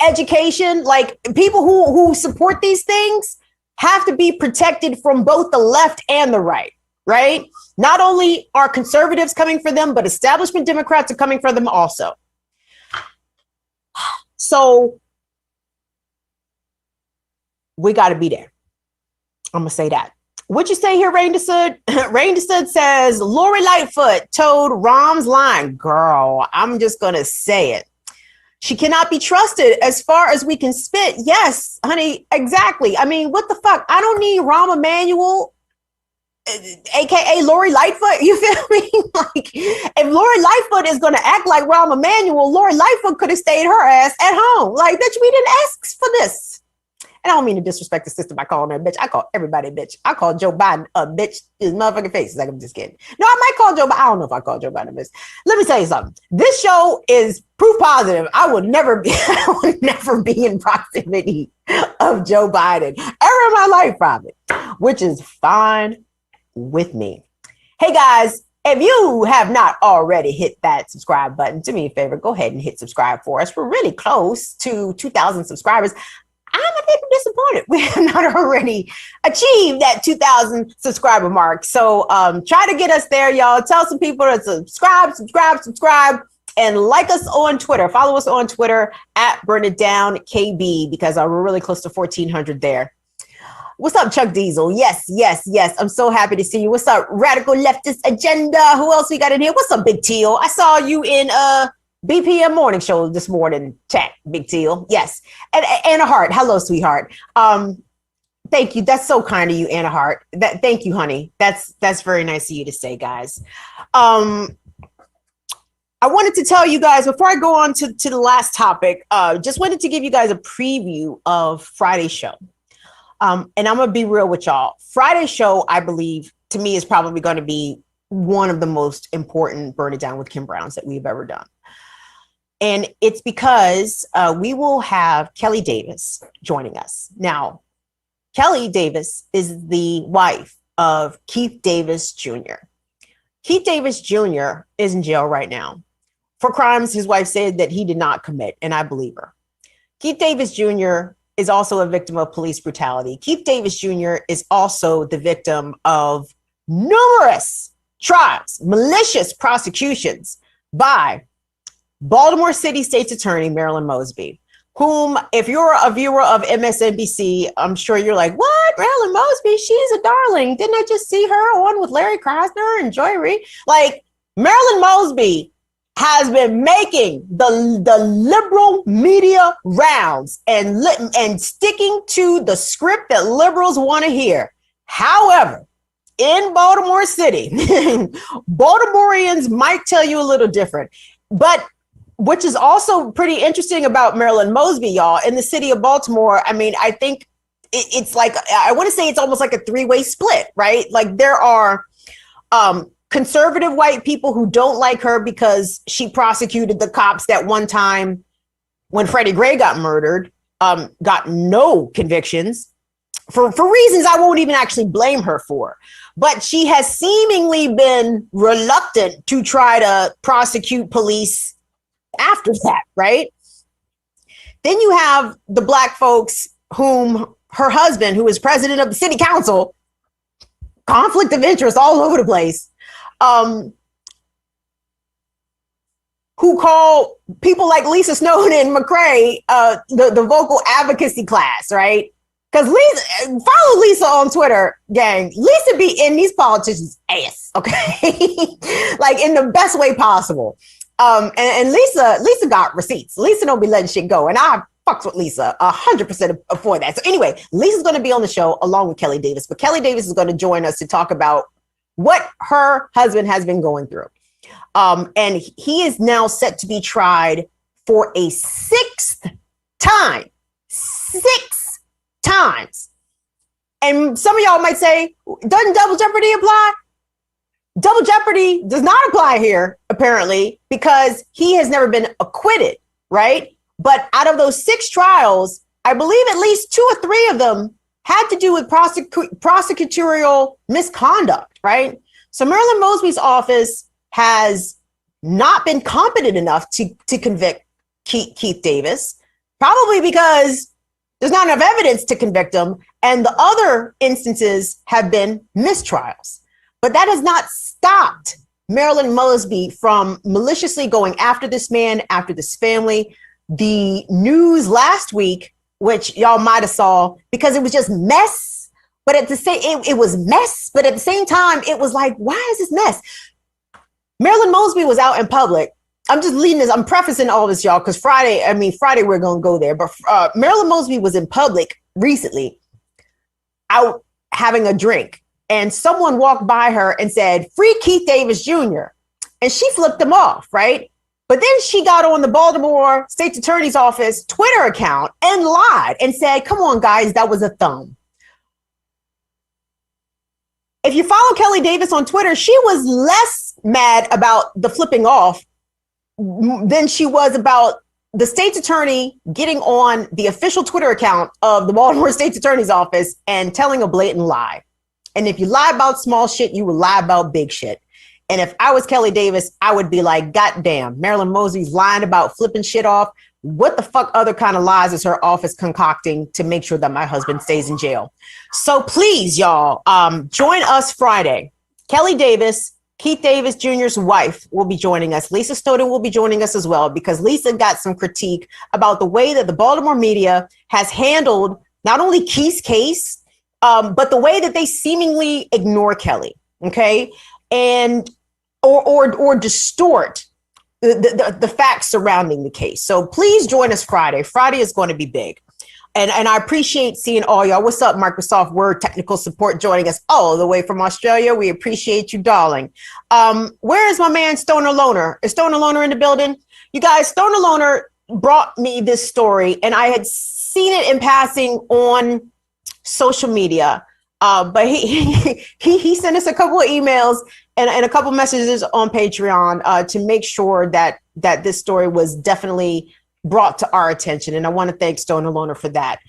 education, like people who support these things have to be protected from both the left and the right, right? Not only are conservatives coming for them, but establishment Democrats are coming for them also. So we got to be there. I'm going to say that. What'd you say here, Rain Desud? Rain Desud says, Lori Lightfoot told Rahm's line. Girl, I'm just going to say it. She cannot be trusted as far as we can spit. Yes, honey, exactly. I mean, what the fuck? I don't need Rahm Emanuel, AKA Lori Lightfoot. You feel me? Like, if Lori Lightfoot is going to act like Rahm Emanuel, Lori Lightfoot could have stayed her ass at home. Like, bitch, we didn't ask for this. And I don't mean to disrespect the system by calling her a bitch. I call everybody a bitch. I call Joe Biden a bitch to his motherfucking face. Like, I'm just kidding. No, I might call Joe Biden. I don't know if I call Joe Biden a bitch. Let me tell you something. This show is proof positive. I would never be in proximity of Joe Biden ever in my life, probably, which is fine with me. Hey guys, if you have not already hit that subscribe button, do me a favor, go ahead and hit subscribe for us. We're really close to 2,000 subscribers. I'm a bit disappointed we have not already achieved that 2,000 subscriber mark. So try to get us there, y'all. Tell some people to subscribe, and like us on Twitter. Follow us on Twitter at BurnItDownKB because we're really close to 1,400 there. What's up, Chuck Diesel? Yes. I'm so happy to see you. What's up, Radical Leftist Agenda? Who else we got in here? What's up, Big Teal? I saw you in BPM morning show this morning. Chat, Big Teal. Yes. And Anna Hart. Hello, sweetheart. Thank you. That's so kind of you, Anna Hart. Thank you, honey. That's very nice of you to say, guys. I wanted to tell you guys before I go on to the last topic, just wanted to give you guys a preview of Friday's show. And I'm going to be real with y'all. Friday's show, I believe, to me, is probably going to be one of the most important Burn It Down with Kim Browns that we've ever done. And it's because we will have Kelly Davis joining us. Now, Kelly Davis is the wife of Keith Davis Jr. Keith Davis Jr. is in jail right now for crimes his wife said that he did not commit, and I believe her. Keith Davis Jr. is also a victim of police brutality. Keith Davis Jr. is also the victim of numerous trials, malicious prosecutions by Baltimore City State's Attorney Marilyn Mosby, whom, if you're a viewer of MSNBC, I'm sure you're like, what? Marilyn Mosby? She's a darling. Didn't I just see her on with Larry Krasner and Joy Reid? Like, Marilyn Mosby has been making the liberal media rounds and sticking to the script that liberals want to hear. However, in Baltimore City, Baltimoreans might tell you a little different, but which is also pretty interesting about Marilyn Mosby, y'all, in the city of Baltimore. I mean, I think it's like, I want to say it's almost like a three-way split, right? Like there are conservative white people who don't like her because she prosecuted the cops that one time when Freddie Gray got murdered, got no convictions for reasons I won't even actually blame her for. But she has seemingly been reluctant to try to prosecute police after that, right? Then you have the Black folks whom her husband, who is president of the city council, conflict of interest all over the place, who call people like Lisa Snowden and McCrae the vocal advocacy class, right? Because follow Lisa on Twitter, gang. Lisa be in these politicians' ass, okay? Like in the best way possible. And Lisa got receipts. Lisa don't be letting shit go. And I fucks with Lisa 100% for that. So anyway, Lisa's going to be on the show along with Kelly Davis. But Kelly Davis is going to join us to talk about what her husband has been going through. And he is now set to be tried for a sixth time. 6 times. And some of y'all might say, doesn't double jeopardy apply? Double jeopardy does not apply here, apparently, because he has never been acquitted, right? But out of those 6 trials, I believe at least 2 or 3 of them had to do with prosecutorial misconduct, right? So Marilyn Mosby's office has not been competent enough to convict Keith Davis, probably because there's not enough evidence to convict him. And the other instances have been mistrials. But that has not stopped Marilyn Mosby from maliciously going after this man, after this family. The news last week, which y'all might have saw, because it was just mess, but at the same, it was mess, but at the same time, it was like, why is this mess? Marilyn Mosby was out in public. I'm just leading this, I'm prefacing all this, y'all, because Friday we're going to go there, but Marilyn Mosby was in public recently, out having a drink. And someone walked by her and said, "Free Keith Davis Jr." And she flipped them off, right? But then she got on the Baltimore State's Attorney's Office Twitter account and lied and said, "Come on, guys, that was a thumb." If you follow Kelly Davis on Twitter, she was less mad about the flipping off than she was about the state's attorney getting on the official Twitter account of the Baltimore State's Attorney's Office and telling a blatant lie. And if you lie about small shit, you will lie about big shit. And if I was Kelly Davis, I would be like, God damn, Marilyn Mosby's lying about flipping shit off. What the fuck other kind of lies is her office concocting to make sure that my husband stays in jail? So please, y'all, join us Friday. Kelly Davis, Keith Davis Jr.'s wife, will be joining us. Lisa Snowden will be joining us as well, because Lisa got some critique about the way that the Baltimore media has handled not only Keith's case, but the way that they seemingly ignore Kelly, okay, and or distort the facts surrounding the case. So please join us Friday. Friday is going to be big. And I appreciate seeing all y'all. What's up, Microsoft Word technical support joining us all the way from Australia. We appreciate you, darling. Where is my man Stoner Loner? Is Stoner Loner in the building? You guys, Stoner Loner brought me this story, and I had seen it in passing on social media. But he sent us a couple of emails and a couple of messages on Patreon to make sure that this story was definitely brought to our attention. And I want to thank Stoner Loner for that.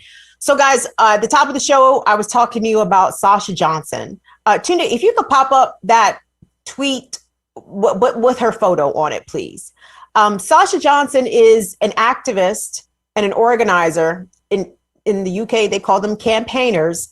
So guys, at the top of the show, I was talking to you about Sasha Johnson. Tuna, if you could pop up that tweet with her photo on it, please. Sasha Johnson is an activist and an organizer in the UK. They call them campaigners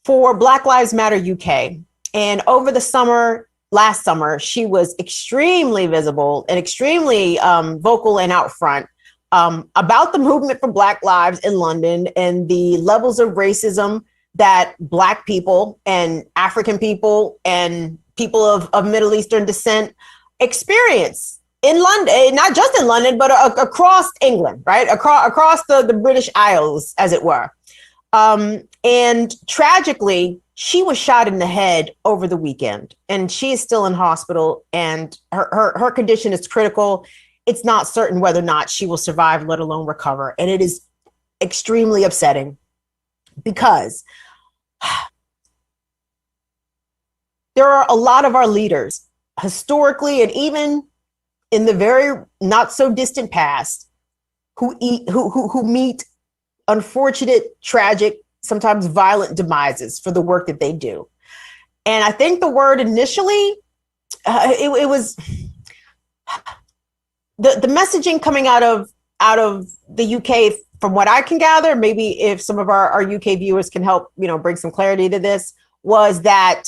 for Black Lives Matter UK. And over the summer, last summer, she was extremely visible and extremely vocal and out front about the movement for Black lives in London and the levels of racism that Black people and African people and people of Middle Eastern descent experience in London, not just in London, but across England, right? Across the British Isles, as it were. And tragically, she was shot in the head over the weekend, and she is still in hospital, and her condition is critical. It's not certain whether or not she will survive, let alone recover. And it is extremely upsetting because there are a lot of our leaders historically, and even in the very not so distant past, who meet unfortunate, tragic, sometimes violent demises for the work that they do. And I think the word initially, it was the messaging coming out of the UK, from what I can gather, maybe if some of our UK viewers can help, bring some clarity to this, was that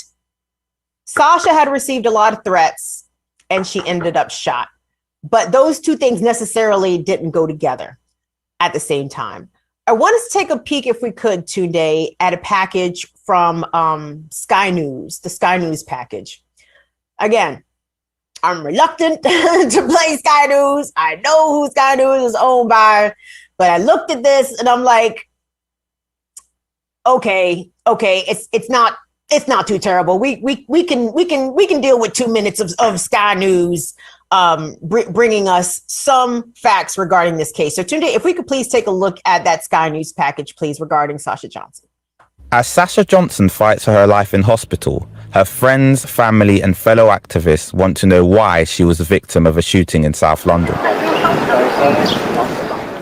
Sasha had received a lot of threats and she ended up shot. But those two things necessarily didn't go together at the same time. I want us to take a peek, if we could, today, at a package from Sky News, the Sky News package. Again, I'm reluctant to play Sky News. I know who Sky News is owned by, but I looked at this and I'm like, okay, it's not too terrible. We can deal with 2 minutes of Sky News bringing us some facts regarding this case. So Tunde, if we could please take a look at that Sky News package, please, regarding Sasha Johnson. As Sasha Johnson fights for her life in hospital, her friends, family and fellow activists want to know why she was a victim of a shooting in South London.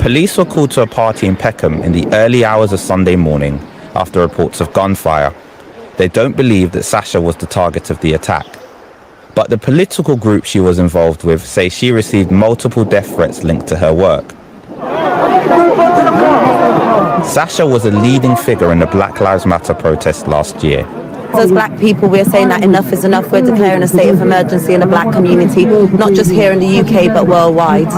Police were called to a party in Peckham in the early hours of Sunday morning after reports of gunfire. They don't believe that Sasha was the target of the attack. But the political group she was involved with say she received multiple death threats linked to her work. Sasha was a leading figure in the Black Lives Matter protest last year. As Black people, we're saying that enough is enough. We're declaring a state of emergency in the Black community, not just here in the UK, but worldwide.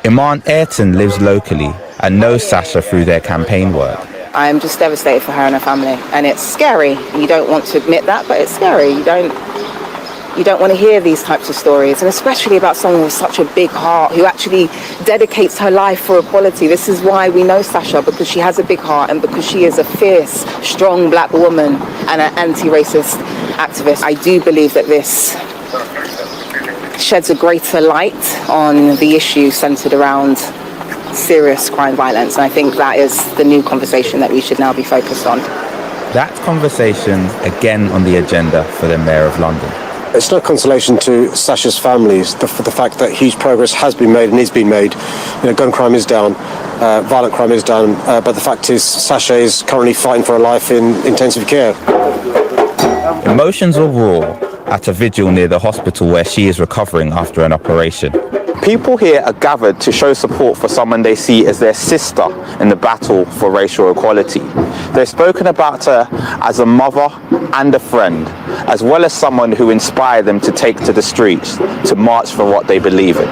Iman Ayrton lives locally and knows Sasha through their campaign work. I'm just devastated for her and her family, and it's scary. You don't want to admit that, but it's scary. You don't want to hear these types of stories, and especially about someone with such a big heart who actually dedicates her life for equality. This is why we know Sasha, because she has a big heart and because she is a fierce, strong Black woman and an anti-racist activist. I do believe that this sheds a greater light on the issue centered around serious crime violence, and I think that is the new conversation that we should now be focused on. That conversation again on the agenda for the Mayor of London. It's no consolation to Sasha's families for the fact that huge progress has been made and is being made. Gun crime is down, violent crime is down, but the fact is Sasha is currently fighting for her life in intensive care. Emotions were raw at a vigil near the hospital where she is recovering after an operation. People here are gathered to show support for someone they see as their sister in the battle for racial equality. They've spoken about her as a mother and a friend, as well as someone who inspired them to take to the streets to march for what they believe in.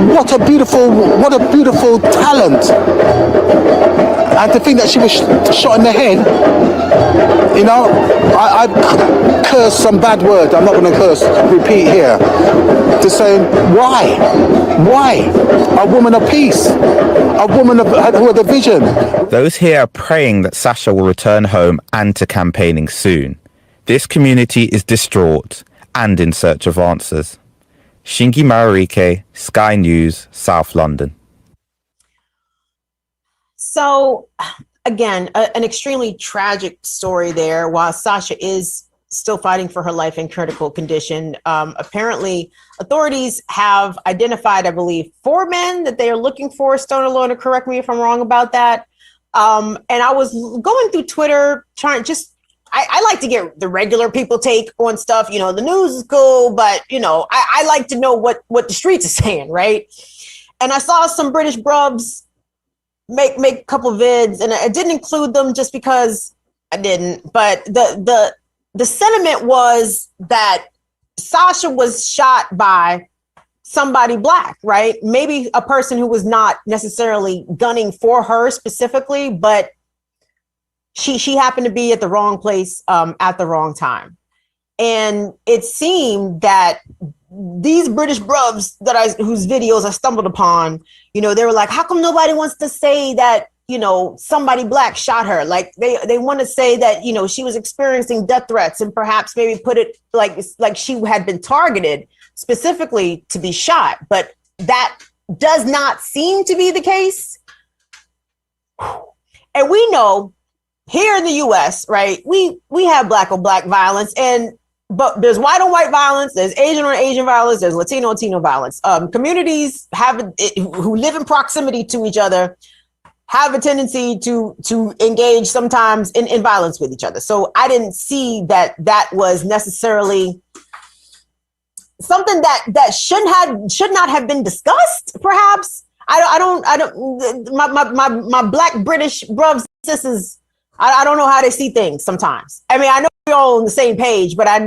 What a beautiful talent. And to think that she was shot in the head, I cursed some bad word. I'm not going to repeat here. To say, why? A woman of peace. a woman who had a vision. Those here are praying that Sasha will return home and to campaigning soon. This community is distraught and in search of answers. Shingi Mararike, Sky News, South London. So, again, an extremely tragic story there. While Sasha is still fighting for her life in critical condition, apparently authorities have identified, I believe, 4 men that they are looking for. Stoner Lorna, correct me if I'm wrong about that. And I was going through Twitter trying I like to get the regular people take on stuff. You know, the news is cool, but, you know, I like to know what the streets are saying, right? And I saw some British brubs make a couple vids, and I didn't include them just because I didn't. But the sentiment was that Sasha was shot by somebody black, right? Maybe a person who was not necessarily gunning for her specifically, but she happened to be at the wrong place at the wrong time. And it seemed that these British brubs whose videos I stumbled upon, you know, they were like, how come nobody wants to say that, you know, somebody black shot her? Like they want to say that, you know, she was experiencing death threats and perhaps maybe put it like she had been targeted specifically to be shot. But that does not seem to be the case. And we know here in the US, right, we have black on black violence, but there's white on white violence, there's Asian on Asian violence, there's Latino on Latino violence. Communities who live in proximity to each other have a tendency to engage sometimes in violence with each other. So I didn't see that was necessarily something that should not have been discussed. Perhaps my black British brothers and sisters, I don't know how they see things sometimes. I mean, I know we're all on the same page, but I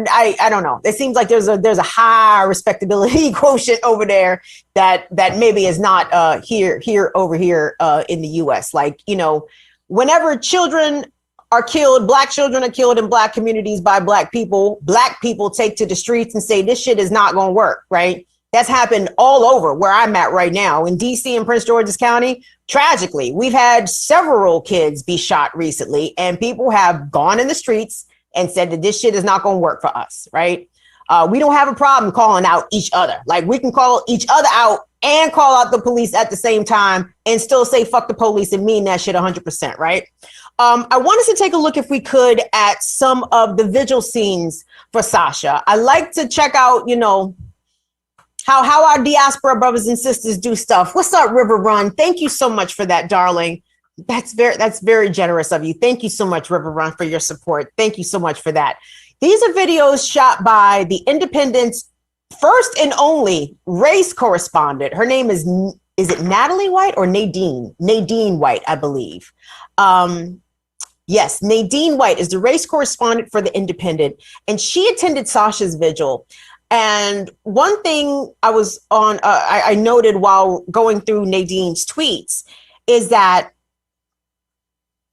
don't know. It seems like there's a high respectability quotient over there that maybe is not here over here in the US. Like, you know, whenever children are killed, black children are killed in black communities by black people take to the streets and say, this shit is not going to work, right? That's happened all over where I'm at right now in DC and Prince George's County. Tragically, we've had several kids be shot recently, and people have gone in the streets and said that this shit is not going to work for us, right? We don't have a problem calling out each other. Like, we can call each other out and call out the police at the same time and still say fuck the police and mean that shit 100%, right? I want us to take a look, if we could, at some of the vigil scenes for Sasha. I like to check out, you know, how our diaspora brothers and sisters do stuff. What's up, River Run? Thank you so much for that, darling. That's very generous of you. Thank you so much, River Run, for your support. Thank you so much for that. These are videos shot by the Independent's first and only race correspondent. Her name is it Natalie White or Nadine? Nadine White, I believe. Yes, Nadine White is the race correspondent for the Independent, and she attended Sasha's vigil. And one thing I noted while going through Nadine's tweets is that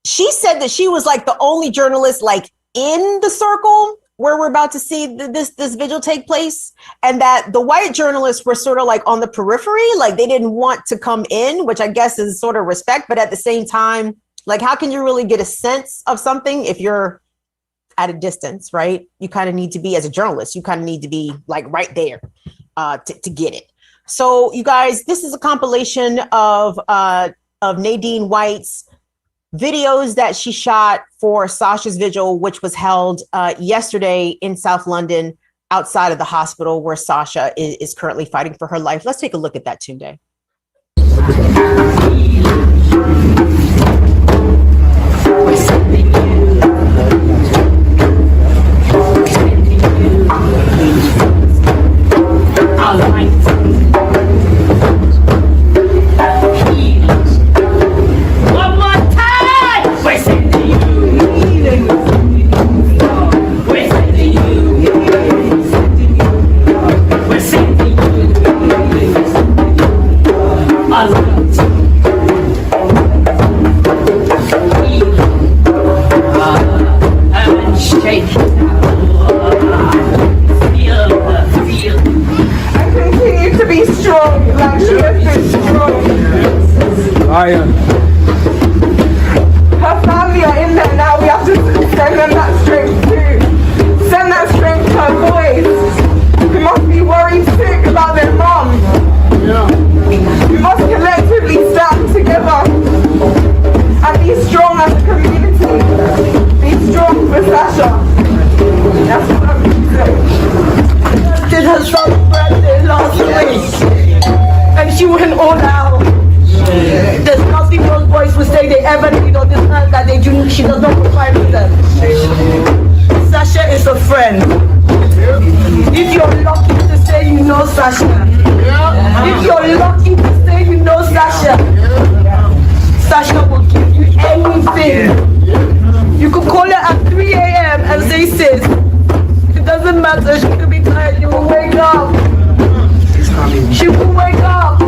she said that she was like the only journalist like in the circle where we're about to see this vigil take place, and that the white journalists were sort of like on the periphery, like they didn't want to come in, which I guess is sort of respect. But at the same time, like, how can you really get a sense of something if you're at a distance, right? You kind of need to be, as a journalist, you kind of need to be like right there to get it. So you guys, this is a compilation of Nadine White's videos that she shot for Sasha's vigil, which was held yesterday in South London, outside of the hospital where Sasha is currently fighting for her life. Let's take a look at that, Tunde. I love strong as a community. Be strong for Sasha. That's what I'm saying. Did her son's birthday last week, and she went all out. There's nothing those boys will say they ever need on this earth that they do. She does not provide for them. Sasha is a friend. If you're lucky to say you know Sasha, if you're lucky to say you know Sasha, Sasha will give you anything. You could call her at 3 a.m. and say, sis, it doesn't matter, she could be tired, you will wake up. She will wake up.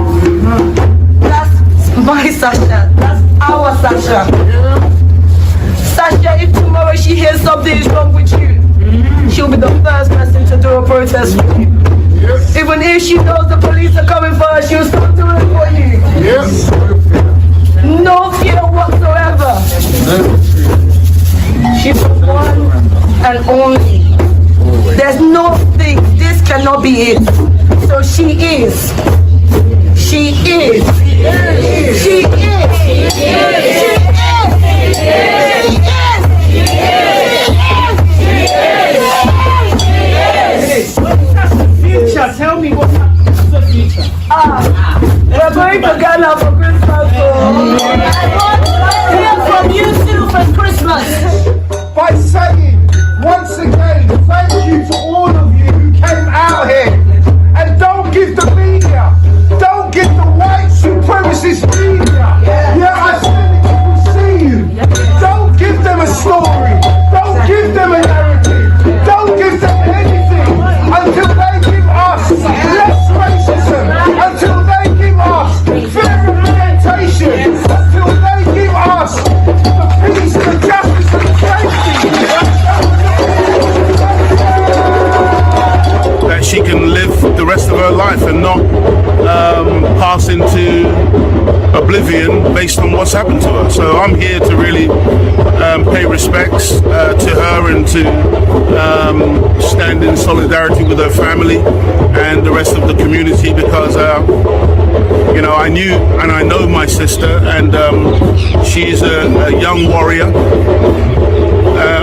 That's my Sasha, that's our Sasha. Sasha, if tomorrow she hears something is wrong with you, she'll be the first person to do a protest for you. Even if she knows the police are coming for her, she'll still do it for you. No fear whatsoever. She's the one and only. There's no thing, this cannot be it. So she is. She is. She is. Future, tell me what's happening to the future. We're going to Ghana for Christmas. I want to hear from you too for Christmas. By saying, once again, thank you to all of you who came out here. And don't give the media, don't give the white supremacist media. Yeah, I said it, people see you. Don't give them a story. Don't give them a narrative. Don't give them anything until they give us less racism, until they give us fair representation, until they give us the peace, the justice, and the safety. That she can live the rest of her life and not pass into oblivion based on what's happened to her. So I'm here to really pay respects to her and to stand in solidarity with her family and the rest of the community because you know, I knew and I know my sister, and she's a young warrior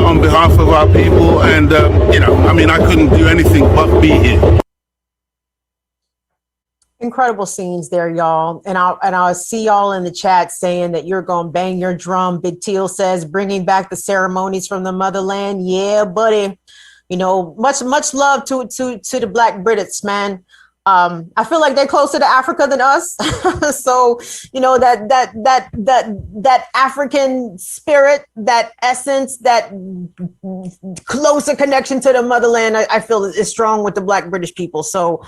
on behalf of our people, and you know, I mean, I couldn't do anything but be here. Incredible scenes there, y'all. And I'll see y'all in the chat saying that you're going to bang your drum. Big Teal says, bringing back the ceremonies from the motherland. Yeah, buddy. You know, much love to the Black Brits, man. I feel like they're closer to Africa than us. So, you know, that African spirit, that essence, that closer connection to the motherland, I feel is strong with the Black British people. So,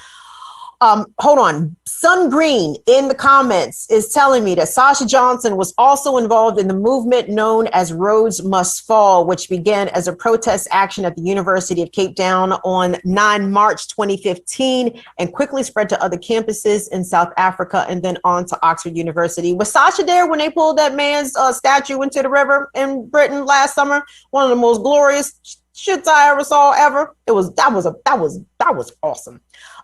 hold on. Sun Green in the comments is telling me that Sasha Johnson was also involved in the movement known as Rhodes Must Fall, which began as a protest action at the University of Cape Town on 9 March 2015 and quickly spread to other campuses in South Africa and then on to Oxford University. Was Sasha there when they pulled that man's statue into the river in Britain last summer? One of the most glorious shits I ever saw ever. That was awesome.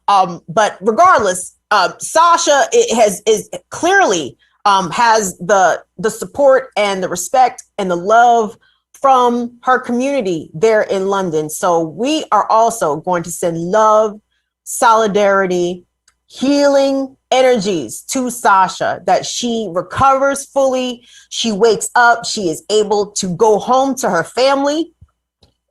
But regardless, Sasha is clearly has the support and the respect and the love from her community there in London. So we are also going to send love, solidarity, healing energies to Sasha, that she recovers fully. She wakes up. She is able to go home to her family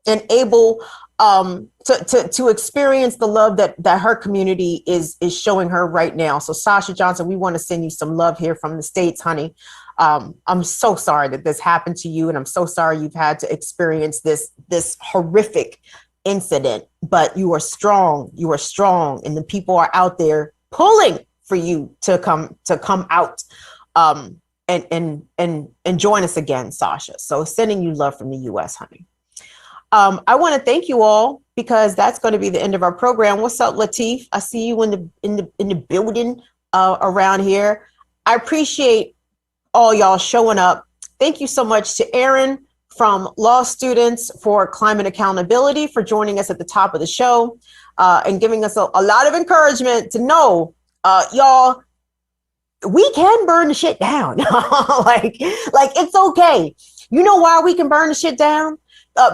and able to experience the love that her community is showing her right now. So Sasha Johnson, we want to send you some love here from the States, honey. I'm so sorry that this happened to you, and I'm so sorry you've had to experience this horrific incident, but you are strong, and the people are out there pulling for you to come out and join us again, Sasha. So sending you love from the US, honey. I want to thank you all because that's going to be the end of our program. What's up, Latif? I see you in the building around here. I appreciate all y'all showing up. Thank you so much to Aaron from Law Students for Climate Accountability for joining us at the top of the show and giving us a lot of encouragement to know, y'all, we can burn the shit down. like it's okay. You know why we can burn the shit down?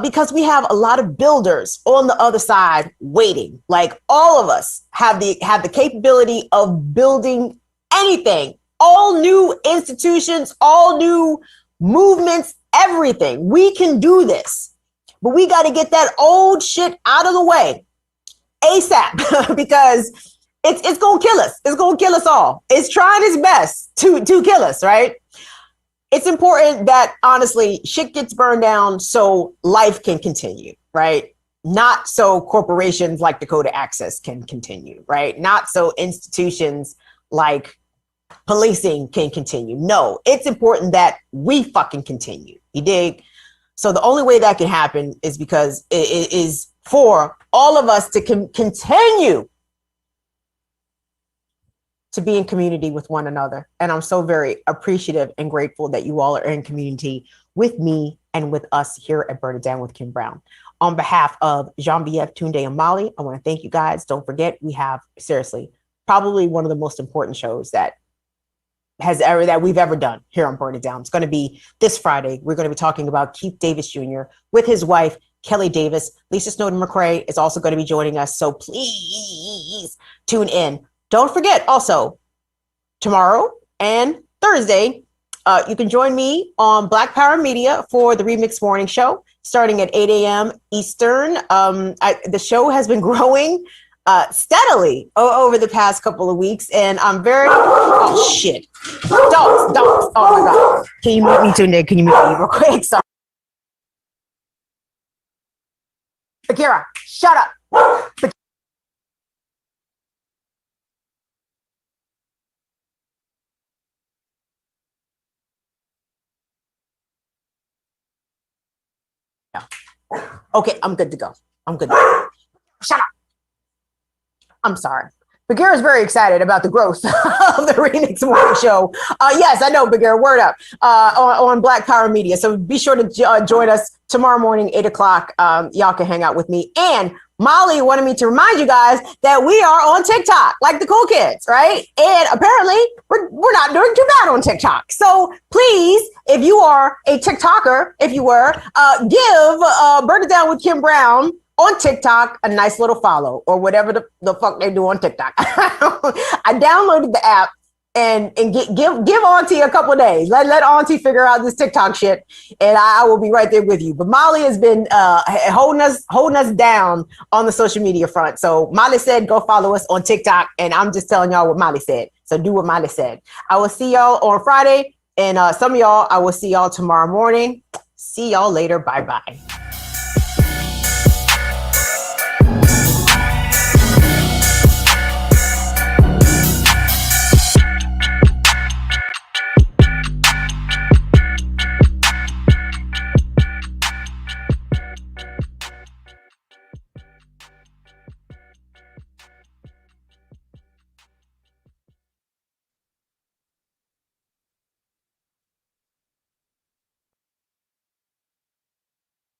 Because we have a lot of builders on the other side waiting. Like all of us have the capability of building anything, all new institutions, all new movements, everything. We can do this, but we got to get that old shit out of the way ASAP because it's going to kill us. It's going to kill us all. It's trying its best to kill us, right? It's important that, honestly, shit gets burned down so life can continue, right? Not so corporations like Dakota Access can continue, right? Not so institutions like policing can continue. No, it's important that we fucking continue. You dig? So the only way that can happen is because it is for all of us to continue to be in community with one another. And I'm so very appreciative and grateful that you all are in community with me and with us here at Burn It Down with Kim Brown. On behalf of Jean-Biev, Tunde, and Molly, I want to thank you guys. Don't forget, we have, seriously, probably one of the most important shows that we've ever done here on Burn It Down. It's going to be this Friday. We're going to be talking about Keith Davis Jr. with his wife, Kelly Davis. Lisa Snowden-McCrae is also going to be joining us. So please tune in. Don't forget also, tomorrow and Thursday, you can join me on Black Power Media for the Remix Morning Show, starting at 8 a.m. Eastern. The show has been growing steadily over the past couple of weeks, and I'm very, oh shit, dogs, oh my God. Can you mute me too, Nick? Can you mute me real quick? Sorry. Akira, shut up. Okay, I'm good to go. Shut up. I'm sorry. Bagheera is very excited about the growth of the Remix Morning Show. Yes, I know, Bagheera, word up, on Black Power Media. So be sure to join us tomorrow morning, 8 o'clock. Y'all can hang out with me. And Molly wanted me to remind you guys that we are on TikTok, like the cool kids, right? And apparently we're not doing too bad on TikTok. So please, if you are a TikToker, if you were, give Burn It Down with Kim Brown on TikTok a nice little follow, or whatever the fuck they do on TikTok. I downloaded the app and give Auntie a couple of days. Let Auntie figure out this TikTok shit, and I will be right there with you. But Molly has been holding us down on the social media front. So Molly said, go follow us on TikTok, and I'm just telling y'all what Molly said. So do what Molly said. I will see y'all on Friday, and some of y'all, I will see y'all tomorrow morning. See y'all later. Bye-bye.